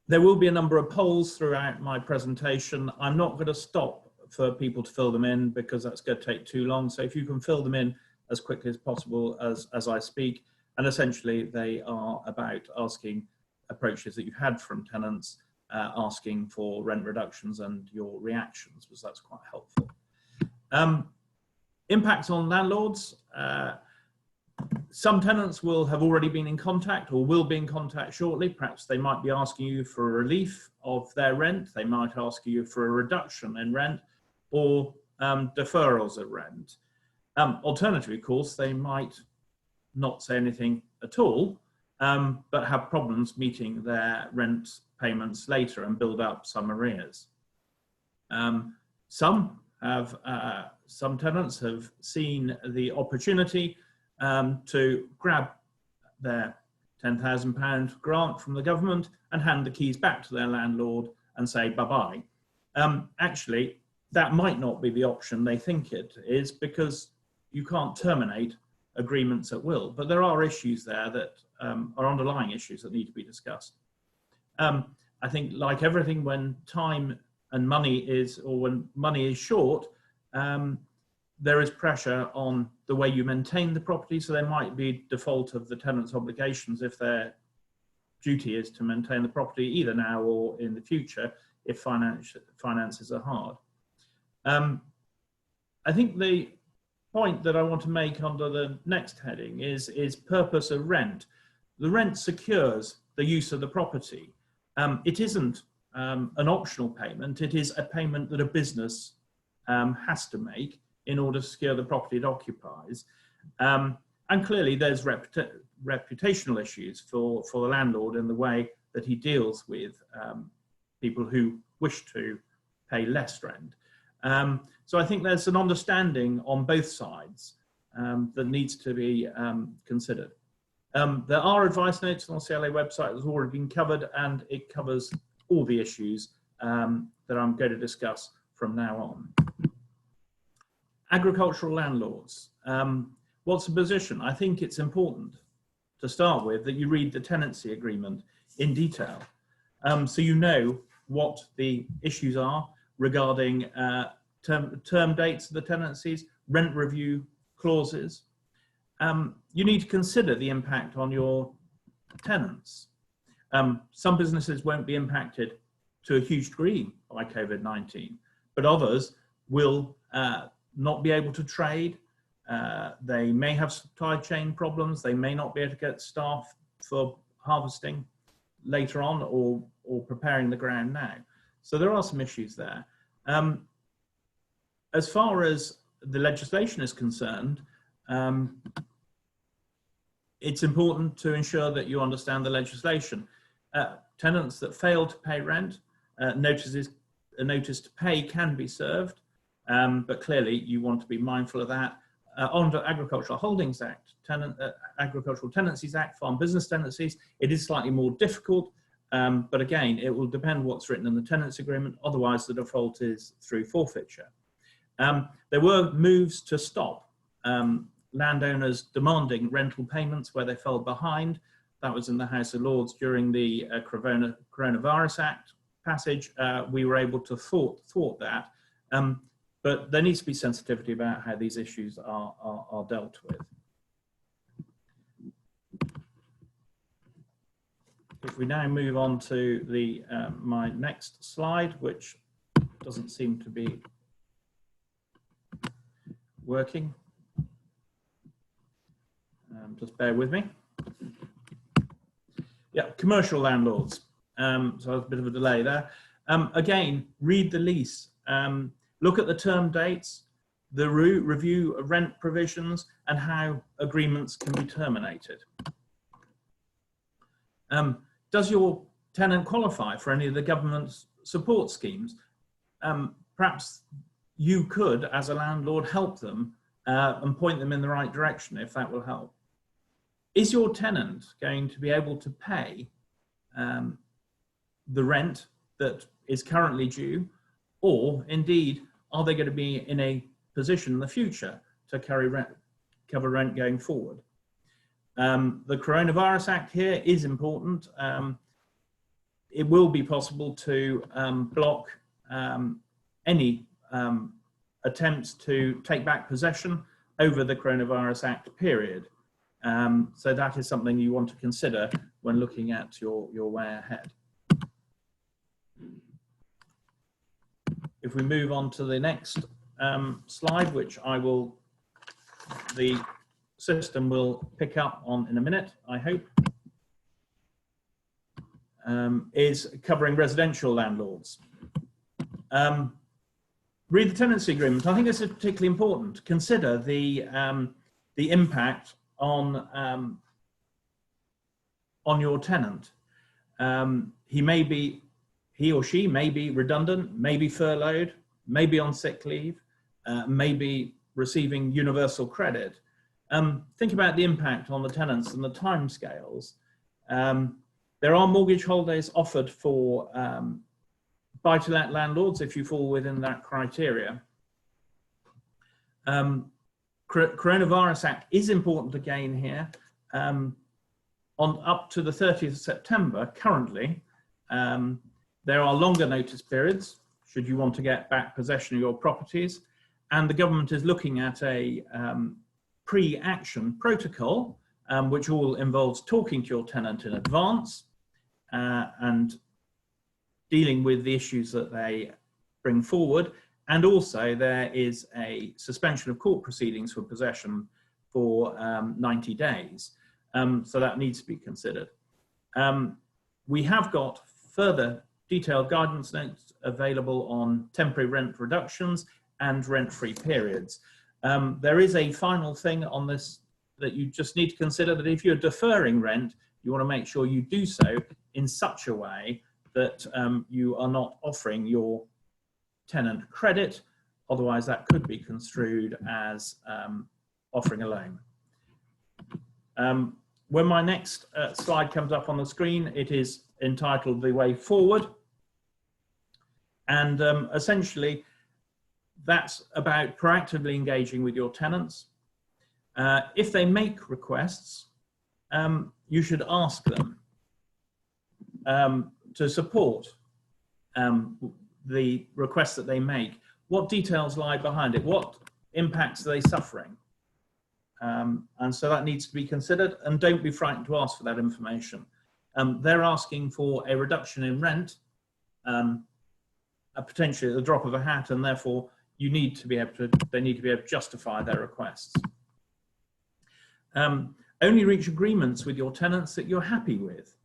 There will be a number of polls throughout my presentation. I'm not going to stop for people to fill them in because that's going to take too long. So if you can fill them in as quickly as possible as I speak, and essentially they are about asking approaches that you've had from tenants, asking for rent reductions and your reactions, because that's quite helpful. Impacts on landlords. Some tenants will have already been in contact or will be in contact shortly. Perhaps they might be asking you for a relief of their rent. They might ask you for a reduction in rent or deferrals of rent. Alternatively, of course, they might not say anything at all, but have problems meeting their rent payments later and build up some arrears. Some tenants have seen the opportunity to grab their £10,000 grant from the government and hand the keys back to their landlord and say bye-bye. Actually, that might not be the option they think it is, because you can't terminate agreements at will, but there are issues there that are underlying issues that need to be discussed. I think, like everything, when time and money is, or when money is short, there is pressure on the way you maintain the property. So there might be default of the tenant's obligations if their duty is to maintain the property either now or in the future, if finances are hard. I think the point that I want to make under the next heading is purpose of rent. The rent secures the use of the property. It isn't an optional payment. It is a payment that a business has to make in order to secure the property it occupies. And clearly there's reputational issues for the landlord in the way that he deals with people who wish to pay less rent. So I think there's an understanding on both sides that needs to be considered. There are advice notes on the CLA website that's already been covered, and it covers all the issues that I'm going to discuss from now on. Agricultural landlords. What's the position? I think it's important to start with that you read the tenancy agreement in detail, so you know what the issues are regarding term dates of the tenancies, rent review clauses. You need to consider the impact on your tenants. Some businesses won't be impacted to a huge degree by COVID-19, but others will not be able to trade. They may have supply chain problems. They may not be able to get staff for harvesting later on or preparing the ground now. So there are some issues there. As far as the legislation is concerned, it's important to ensure that you understand the legislation. Tenants that fail to pay rent, a notice to pay can be served, but clearly you want to be mindful of that. Under Agricultural Holdings Act, Agricultural Tenancies Act, Farm Business Tenancies, it is slightly more difficult, but again, it will depend what's written in the tenancy agreement. Otherwise, the default is through forfeiture. There were moves to stop landowners demanding rental payments where they fell behind. That was in the House of Lords during the Coronavirus Act passage. We were able to thwart that. But there needs to be sensitivity about how these issues are dealt with. If we now move on to the my next slide, which doesn't seem to be working. Just bear with me. Yeah, commercial landlords. So there's a bit of a delay there. Again, read the lease. Look at the term dates, the review of rent provisions, and how agreements can be terminated. Does your tenant qualify for any of the government's support schemes? Perhaps you could, as a landlord, help them and point them in the right direction if that will help. Is your tenant going to be able to pay the rent that is currently due, or indeed, are they going to be in a position in the future to cover rent going forward? The Coronavirus Act here is important. It will be possible to block any attempts to take back possession over the Coronavirus Act period. So that is something you want to consider when looking at your way ahead. If we move on to the next slide, which the system will pick up on in a minute, I hope, is covering residential landlords. Read the tenancy agreement. I think this is particularly important. Consider the impact on your tenant. He or she may be redundant, may be furloughed, may be on sick leave, may be receiving universal credit. Think about the impact on the tenants and the timescales. There are mortgage holidays offered for buy-to-let landlords if you fall within that criteria. Coronavirus Act is important again here. On up to the 30th of September, currently, there are longer notice periods should you want to get back possession of your properties, and the government is looking at a pre-action protocol, which all involves talking to your tenant in advance and dealing with the issues that they bring forward. And also there is a suspension of court proceedings for possession for 90 days. So that needs to be considered. We have got further detailed guidance notes available on temporary rent reductions and rent-free periods. There is a final thing on this that you just need to consider, that if you're deferring rent, you want to make sure you do so in such a way that you are not offering your tenant credit. Otherwise, that could be construed as offering a loan. When my next slide comes up on the screen, it is entitled The Way Forward. And essentially, that's about proactively engaging with your tenants. If they make requests, you should ask them to support the requests that they make. what details lie behind it? What impacts are they suffering? And so that needs to be considered, and don't be frightened to ask for that information. They're asking for a reduction in rent, potentially at the drop of a hat, and therefore they need to be able to justify their requests. Only reach agreements with your tenants that you're happy with,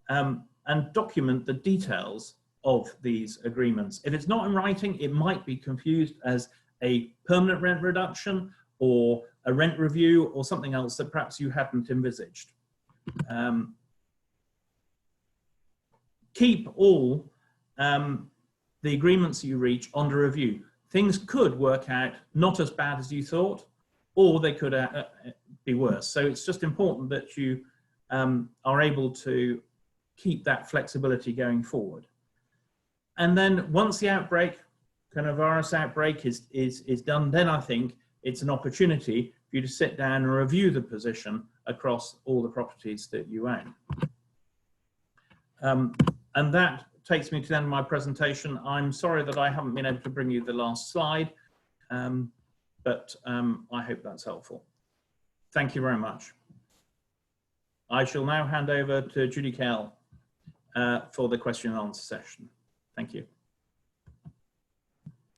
and document the details of these agreements. If it's not in writing, it might be confused as a permanent rent reduction or a rent review or something else that perhaps you hadn't envisaged. Keep all the agreements you reach under review. Things could work out not as bad as you thought, or they could be worse. So it's just important that you are able to keep that flexibility going forward. And then once the outbreak, coronavirus outbreak is done, then I think it's an opportunity for you to sit down and review the position across all the properties that you own. And that takes me to the end of my presentation. I'm sorry that I haven't been able to bring you the last slide, but I hope that's helpful. Thank you very much. I shall now hand over to Judy Kell for the question and answer session. Thank you.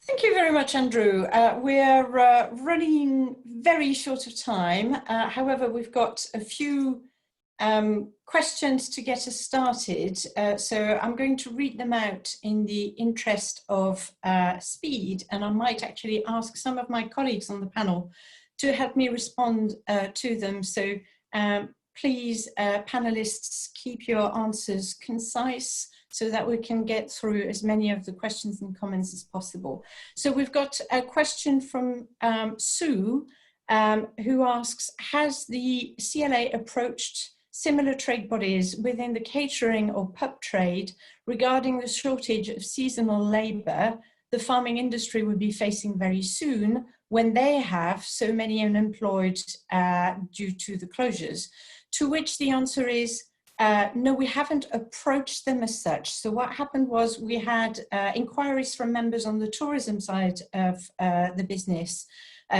Thank you very much, Andrew. We're running very short of time. However, we've got a few questions to get us started. So I'm going to read them out in the interest of speed, and I might actually ask some of my colleagues on the panel to help me respond to them. So please, panelists, keep your answers concise so that we can get through as many of the questions and comments as possible. So we've got a question from Sue, who asks, has the CLA approached similar trade bodies within the catering or pub trade regarding the shortage of seasonal labour the farming industry will be facing very soon when they have so many unemployed due to the closures? To which the answer is, no, we haven't approached them as such. So what happened was we had inquiries from members on the tourism side of the business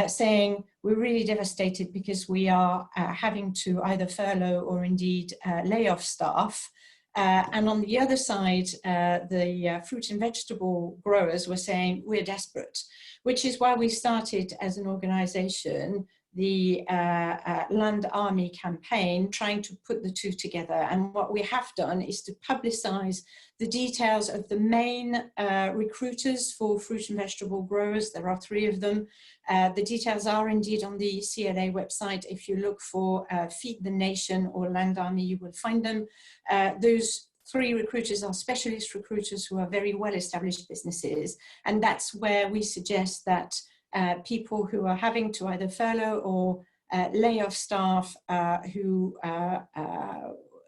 saying we're really devastated because we are having to either furlough or indeed lay off staff. And on the other side, the fruit and vegetable growers were saying we're desperate, which is why we started as an organisation the Land Army campaign, trying to put the two together. And what we have done is to publicise the details of the main recruiters for fruit and vegetable growers. There are 3 of them. The details are indeed on the CLA website. If you look for Feed the Nation or Land Army, you will find them. Those 3 recruiters are specialist recruiters who are very well-established businesses. And that's where we suggest that people who are having to either furlough or lay off staff who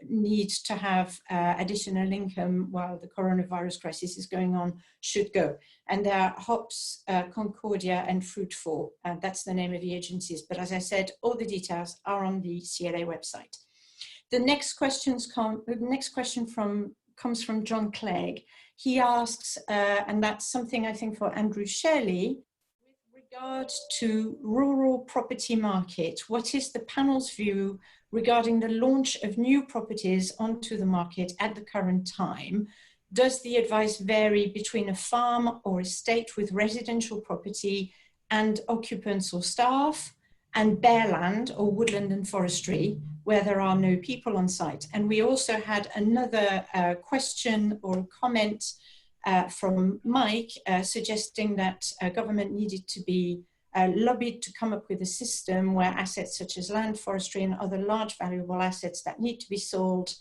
need to have additional income while the coronavirus crisis is going on should go. And there are Hops, Concordia and Fruitful. That's the name of the agencies. But as I said, all the details are on the CLA website. The next question comes from John Clegg. He asks, and that's something I think for Andrew Shirley, with regard to rural property market, what is the panel's view regarding the launch of new properties onto the market at the current time? Does the advice vary between a farm or estate with residential property and occupants or staff, and bare land or woodland and forestry where there are no people on site? And we also had another question or comment from Mike suggesting that government needed to be lobbied to come up with a system where assets such as land, forestry and other large valuable assets that need to be sold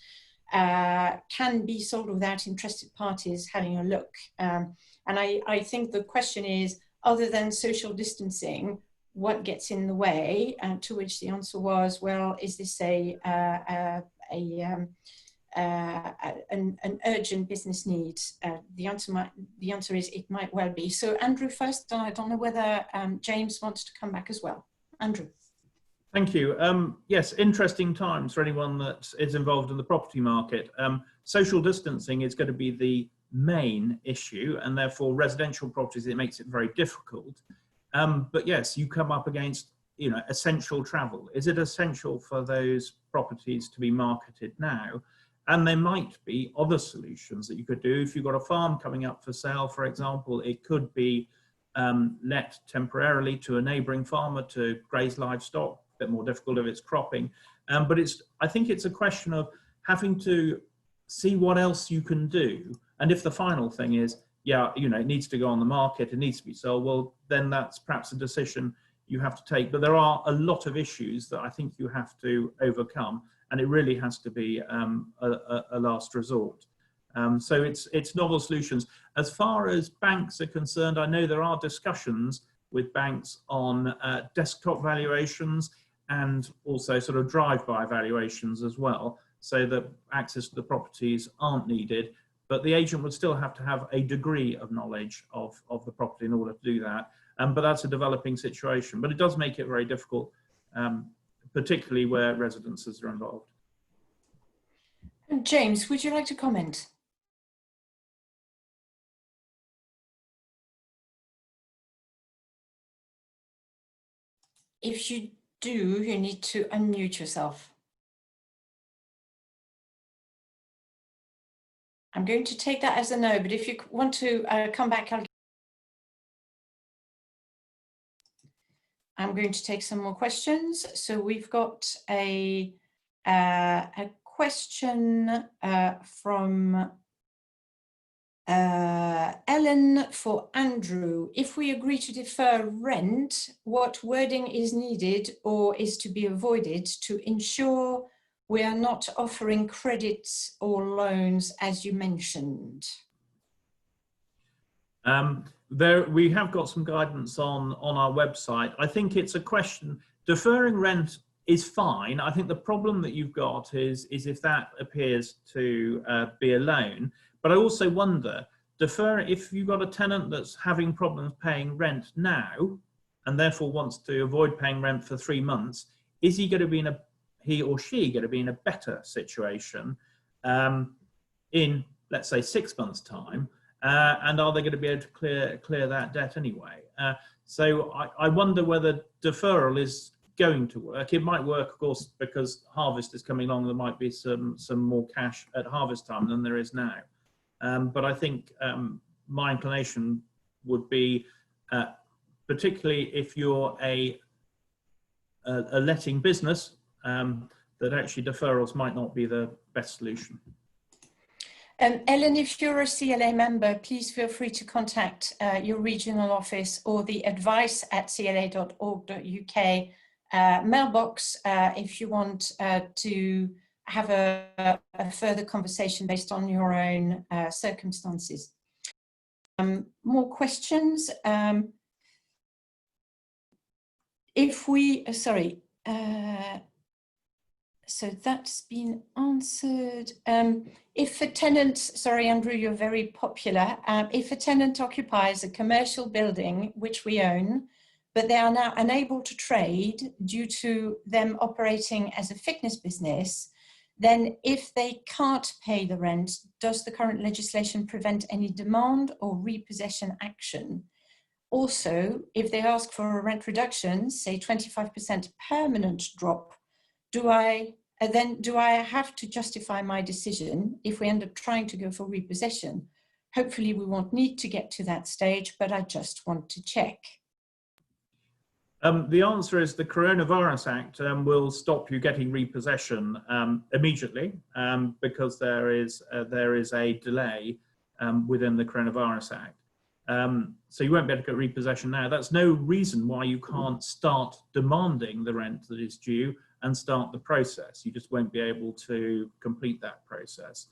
can be sold without interested parties having a look. And I think the question is, other than social distancing, what gets in the way? To which the answer was, well, is this an urgent business need? The answer is it might well be. So Andrew first, I don't know whether James wants to come back as well. Andrew. Thank you. Yes, interesting times for anyone that is involved in the property market. Social distancing is going to be the main issue, and therefore residential properties, it makes it very difficult. But yes, you come up against, you know, essential travel. Is it essential for those properties to be marketed now? And there might be other solutions that you could do. If you've got a farm coming up for sale, for example, it could be let temporarily to a neighbouring farmer to graze livestock. A bit more difficult if it's cropping. But I think it's a question of having to see what else you can do. And if the final thing is, yeah, you know, it needs to go on the market, it needs to be sold, well, then that's perhaps a decision you have to take. But there are a lot of issues that I think you have to overcome, and it really has to be a last resort. So it's novel solutions. As far as banks are concerned, I know there are discussions with banks on desktop valuations and also sort of drive-by valuations as well, so that access to the properties aren't needed, but the agent would still have to have a degree of knowledge of the property in order to do that. But that's a developing situation, but it does make it very difficult, particularly where residences are involved. James, would you like to comment? If you do, you need to unmute yourself. I'm going to take that as a no, but if you want to come back, I'm going to take some more questions. So we've got a question from Ellen for Andrew. If we agree to defer rent, what wording is needed or is to be avoided to ensure we are not offering credits or loans, as you mentioned? We have got some guidance on our website. I think it's a question, deferring rent is fine. I think the problem that you've got is if that appears to be a loan. But I also wonder, if you've got a tenant that's having problems paying rent now and therefore wants to avoid paying rent for 3 months, is he going to be he or she going to be in a better situation in, let's say, 6 months' time? And are they going to be able to clear that debt anyway? So I wonder whether deferral is going to work. It might work, of course, because harvest is coming along. There might be some more cash at harvest time than there is now. But I think my inclination would be, particularly if you're a letting business, that actually deferrals might not be the best solution. Ellen, if you're a CLA member, please feel free to contact your regional office or the advice@cla.org.uk mailbox if you want to have a further conversation based on your own circumstances. More questions? So that's been answered. If a tenant, sorry, Andrew, you're very popular. If a tenant occupies a commercial building, which we own, but they are now unable to trade due to them operating as a fitness business, then if they can't pay the rent, does the current legislation prevent any demand or repossession action? Also, if they ask for a rent reduction, say 25% permanent drop, do I have to justify my decision if we end up trying to go for repossession? Hopefully we won't need to get to that stage, but I just want to check. The answer is the Coronavirus Act will stop you getting repossession immediately because there is a delay within the Coronavirus Act. So you won't be able to get repossession now. That's no reason why you can't start demanding the rent that is due and start the process. You just won't be able to complete that process.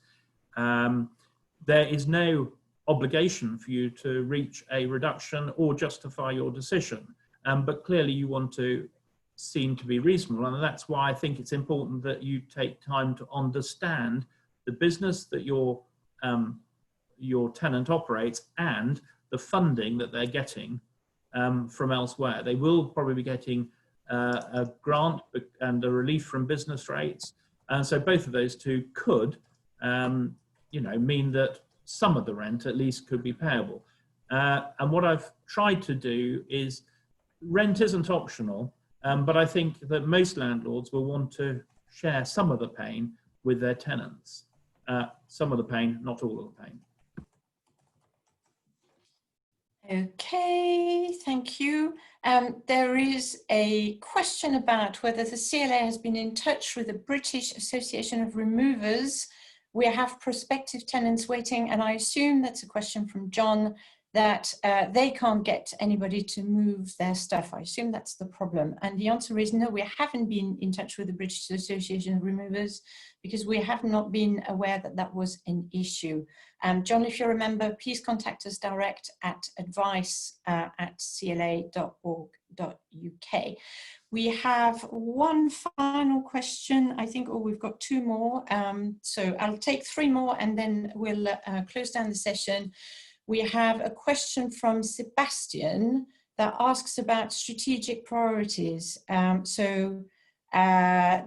There is no obligation for you to reach a reduction or justify your decision. But clearly you want to seem to be reasonable. And that's why I think it's important that you take time to understand the business that your tenant operates and the funding that they're getting from elsewhere. They will probably be getting a grant and a relief from business rates. And so both of those two could, mean that some of the rent at least could be payable. And what I've tried to do is, rent isn't optional, but I think that most landlords will want to share some of the pain with their tenants. Some of the pain, not all of the pain. Okay, thank you. There is a question about whether the CLA has been in touch with the British Association of Removers. We have prospective tenants waiting, and I assume that's a question from John, that they can't get anybody to move their stuff. I assume that's the problem. And the answer is no, we haven't been in touch with the British Association of Removers because we have not been aware that that was an issue. John, if you remember, please contact us direct at advice@cla.org.uk. We have one final question, I think, or we've got two more. So I'll take three more and then we'll close down the session. We have a question from Sebastian that asks about strategic priorities.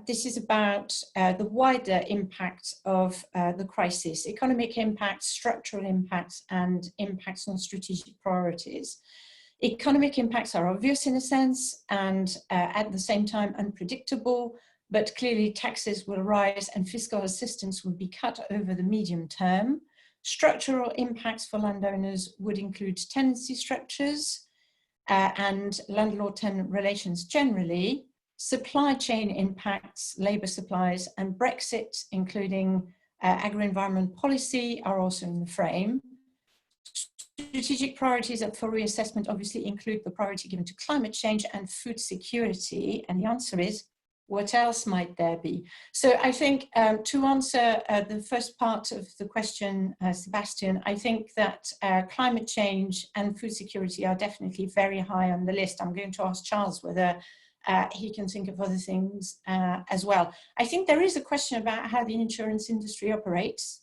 This is about the wider impact of the crisis, economic impacts, structural impacts, and impacts on strategic priorities. Economic impacts are obvious in a sense, and at the same time unpredictable, but clearly taxes will rise and fiscal assistance will be cut over the medium term. Structural impacts for landowners would include tenancy structures and landlord-tenant relations generally, supply chain impacts, labour supplies, and Brexit, including agri-environment policy, are also in the frame. Strategic priorities up for reassessment obviously include the priority given to climate change and food security, and the answer is, what else might there be? So I think to answer the first part of the question, Sebastian, I think that climate change and food security are definitely very high on the list. I'm going to ask Charles whether he can think of other things as well. I think there is a question about how the insurance industry operates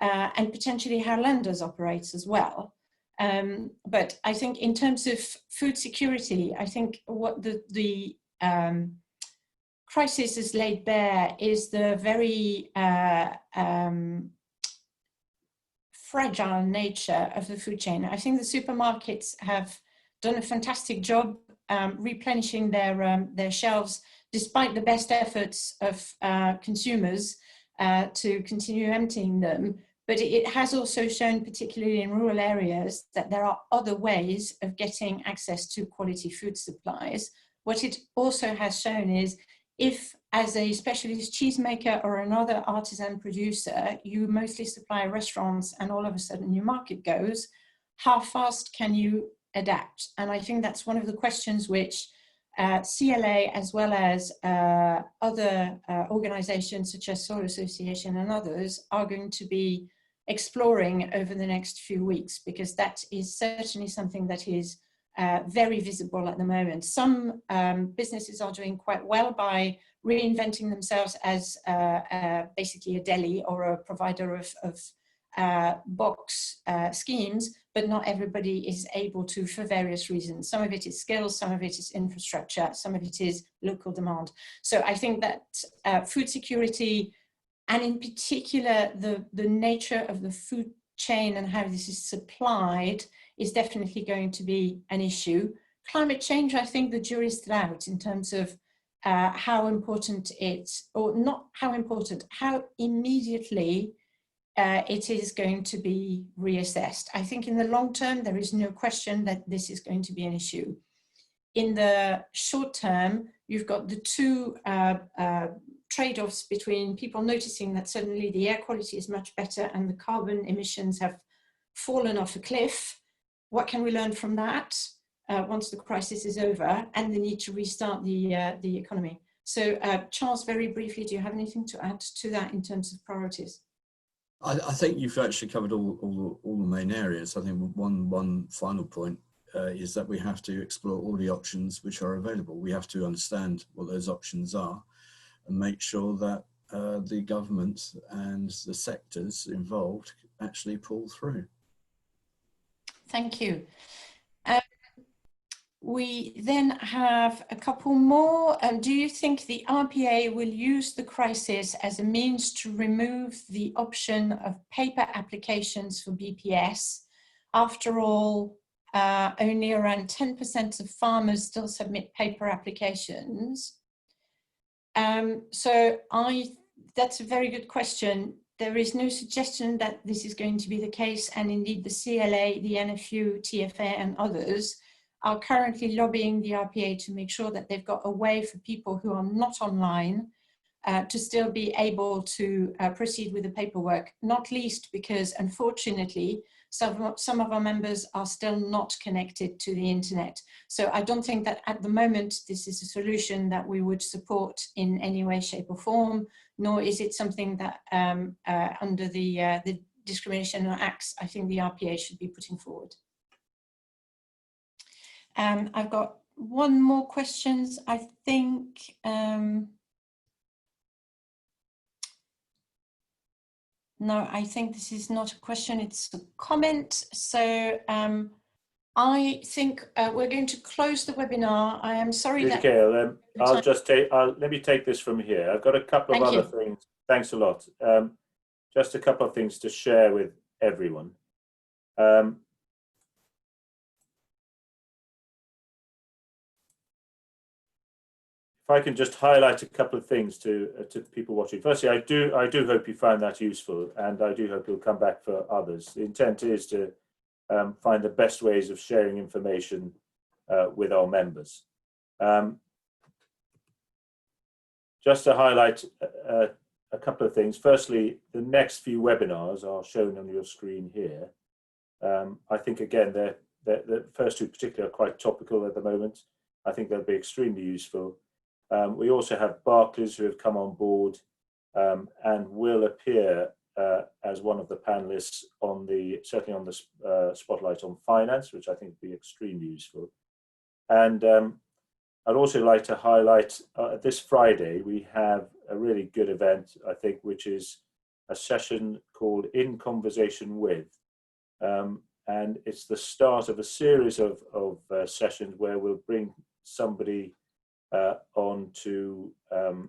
and potentially how lenders operate as well. But I think in terms of food security, I think what the crisis has laid bare is the very fragile nature of the food chain. I think the supermarkets have done a fantastic job replenishing their shelves, despite the best efforts of consumers to continue emptying them. But it has also shown, particularly in rural areas, that there are other ways of getting access to quality food supplies. What it also has shown is, if as a specialist cheesemaker or another artisan producer, you mostly supply restaurants and all of a sudden your market goes, how fast can you adapt? And I think that's one of the questions which CLA, as well as other organizations such as Soil Association and others, are going to be exploring over the next few weeks, because that is certainly something that is very visible at the moment. Some businesses are doing quite well by reinventing themselves as basically a deli or a provider of box schemes, but not everybody is able to, for various reasons. Some of it is skills, some of it is infrastructure, some of it is local demand. So I think that food security, and in particular the nature of the food chain and how this is supplied, is definitely going to be an issue. Climate change, I think the jury's still out in terms of how important or not how important, how immediately it is going to be reassessed. I think in the long term, there is no question that this is going to be an issue. In the short term, you've got the two trade-offs between people noticing that suddenly the air quality is much better and the carbon emissions have fallen off a cliff. What can we learn from that once the crisis is over, and the need to restart the economy? So Charles, very briefly, do you have anything to add to that in terms of priorities? I think you've actually covered all the main areas. I think one final point is that we have to explore all the options which are available. We have to understand what those options are and make sure that the government and the sectors involved actually pull through. Thank you. We then have a couple more. Do you think the RPA will use the crisis as a means to remove the option of paper applications for BPS? After all, only around 10% of farmers still submit paper applications. That's a very good question. There is no suggestion that this is going to be the case, and indeed the CLA, the NFU, TFA and others are currently lobbying the RPA to make sure that they've got a way for people who are not online to still be able to proceed with the paperwork, not least because unfortunately some of our members are still not connected to the internet. So I don't think that at the moment this is a solution that we would support in any way, shape or form, nor is it something that under the Discrimination Acts, I think the RPA should be putting forward. I've got one more question, I think. No, I think this is not a question, it's a comment. So I think we're going to close the webinar. I am sorry that... Gail, I'll just take, let me take this from here. I've got a couple of other things. Thanks a lot. Just a couple of things to share with everyone. If I can just highlight a couple of things to people watching. Firstly, I do hope you found that useful, and I do hope you'll come back for others. The intent is to find the best ways of sharing information with our members. Just to highlight a couple of things. Firstly, the next few webinars are shown on your screen here. I think again, the first two particularly are quite topical at the moment. I think they'll be extremely useful. We also have Barclays who have come on board and will appear as one of the panelists on certainly on the Spotlight on Finance, which I think will be extremely useful. And I'd also like to highlight this Friday, we have a really good event, I think, which is a session called In Conversation With. And it's the start of a series of sessions where we'll bring somebody on to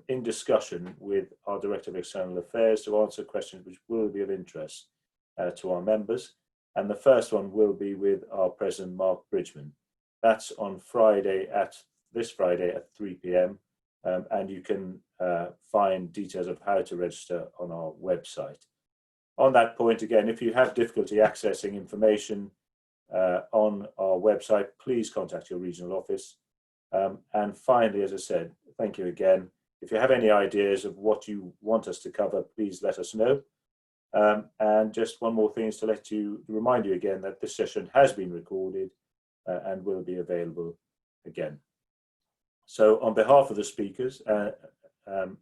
in discussion with our Director of External Affairs to answer questions which will be of interest to our members. And the first one will be with our President, Mark Bridgman. That's on this Friday at 3 p.m. And you can find details of how to register on our website. On that point, again, if you have difficulty accessing information on our website, please contact your regional office. And finally, as I said, thank you again. If you have any ideas of what you want us to cover, please let us know. And just one more thing is to remind you again that this session has been recorded and will be available again. So on behalf of the speakers,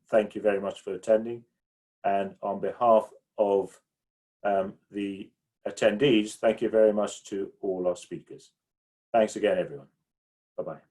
thank you very much for attending. And on behalf of the attendees, thank you very much to all our speakers. Thanks again, everyone. Bye-bye.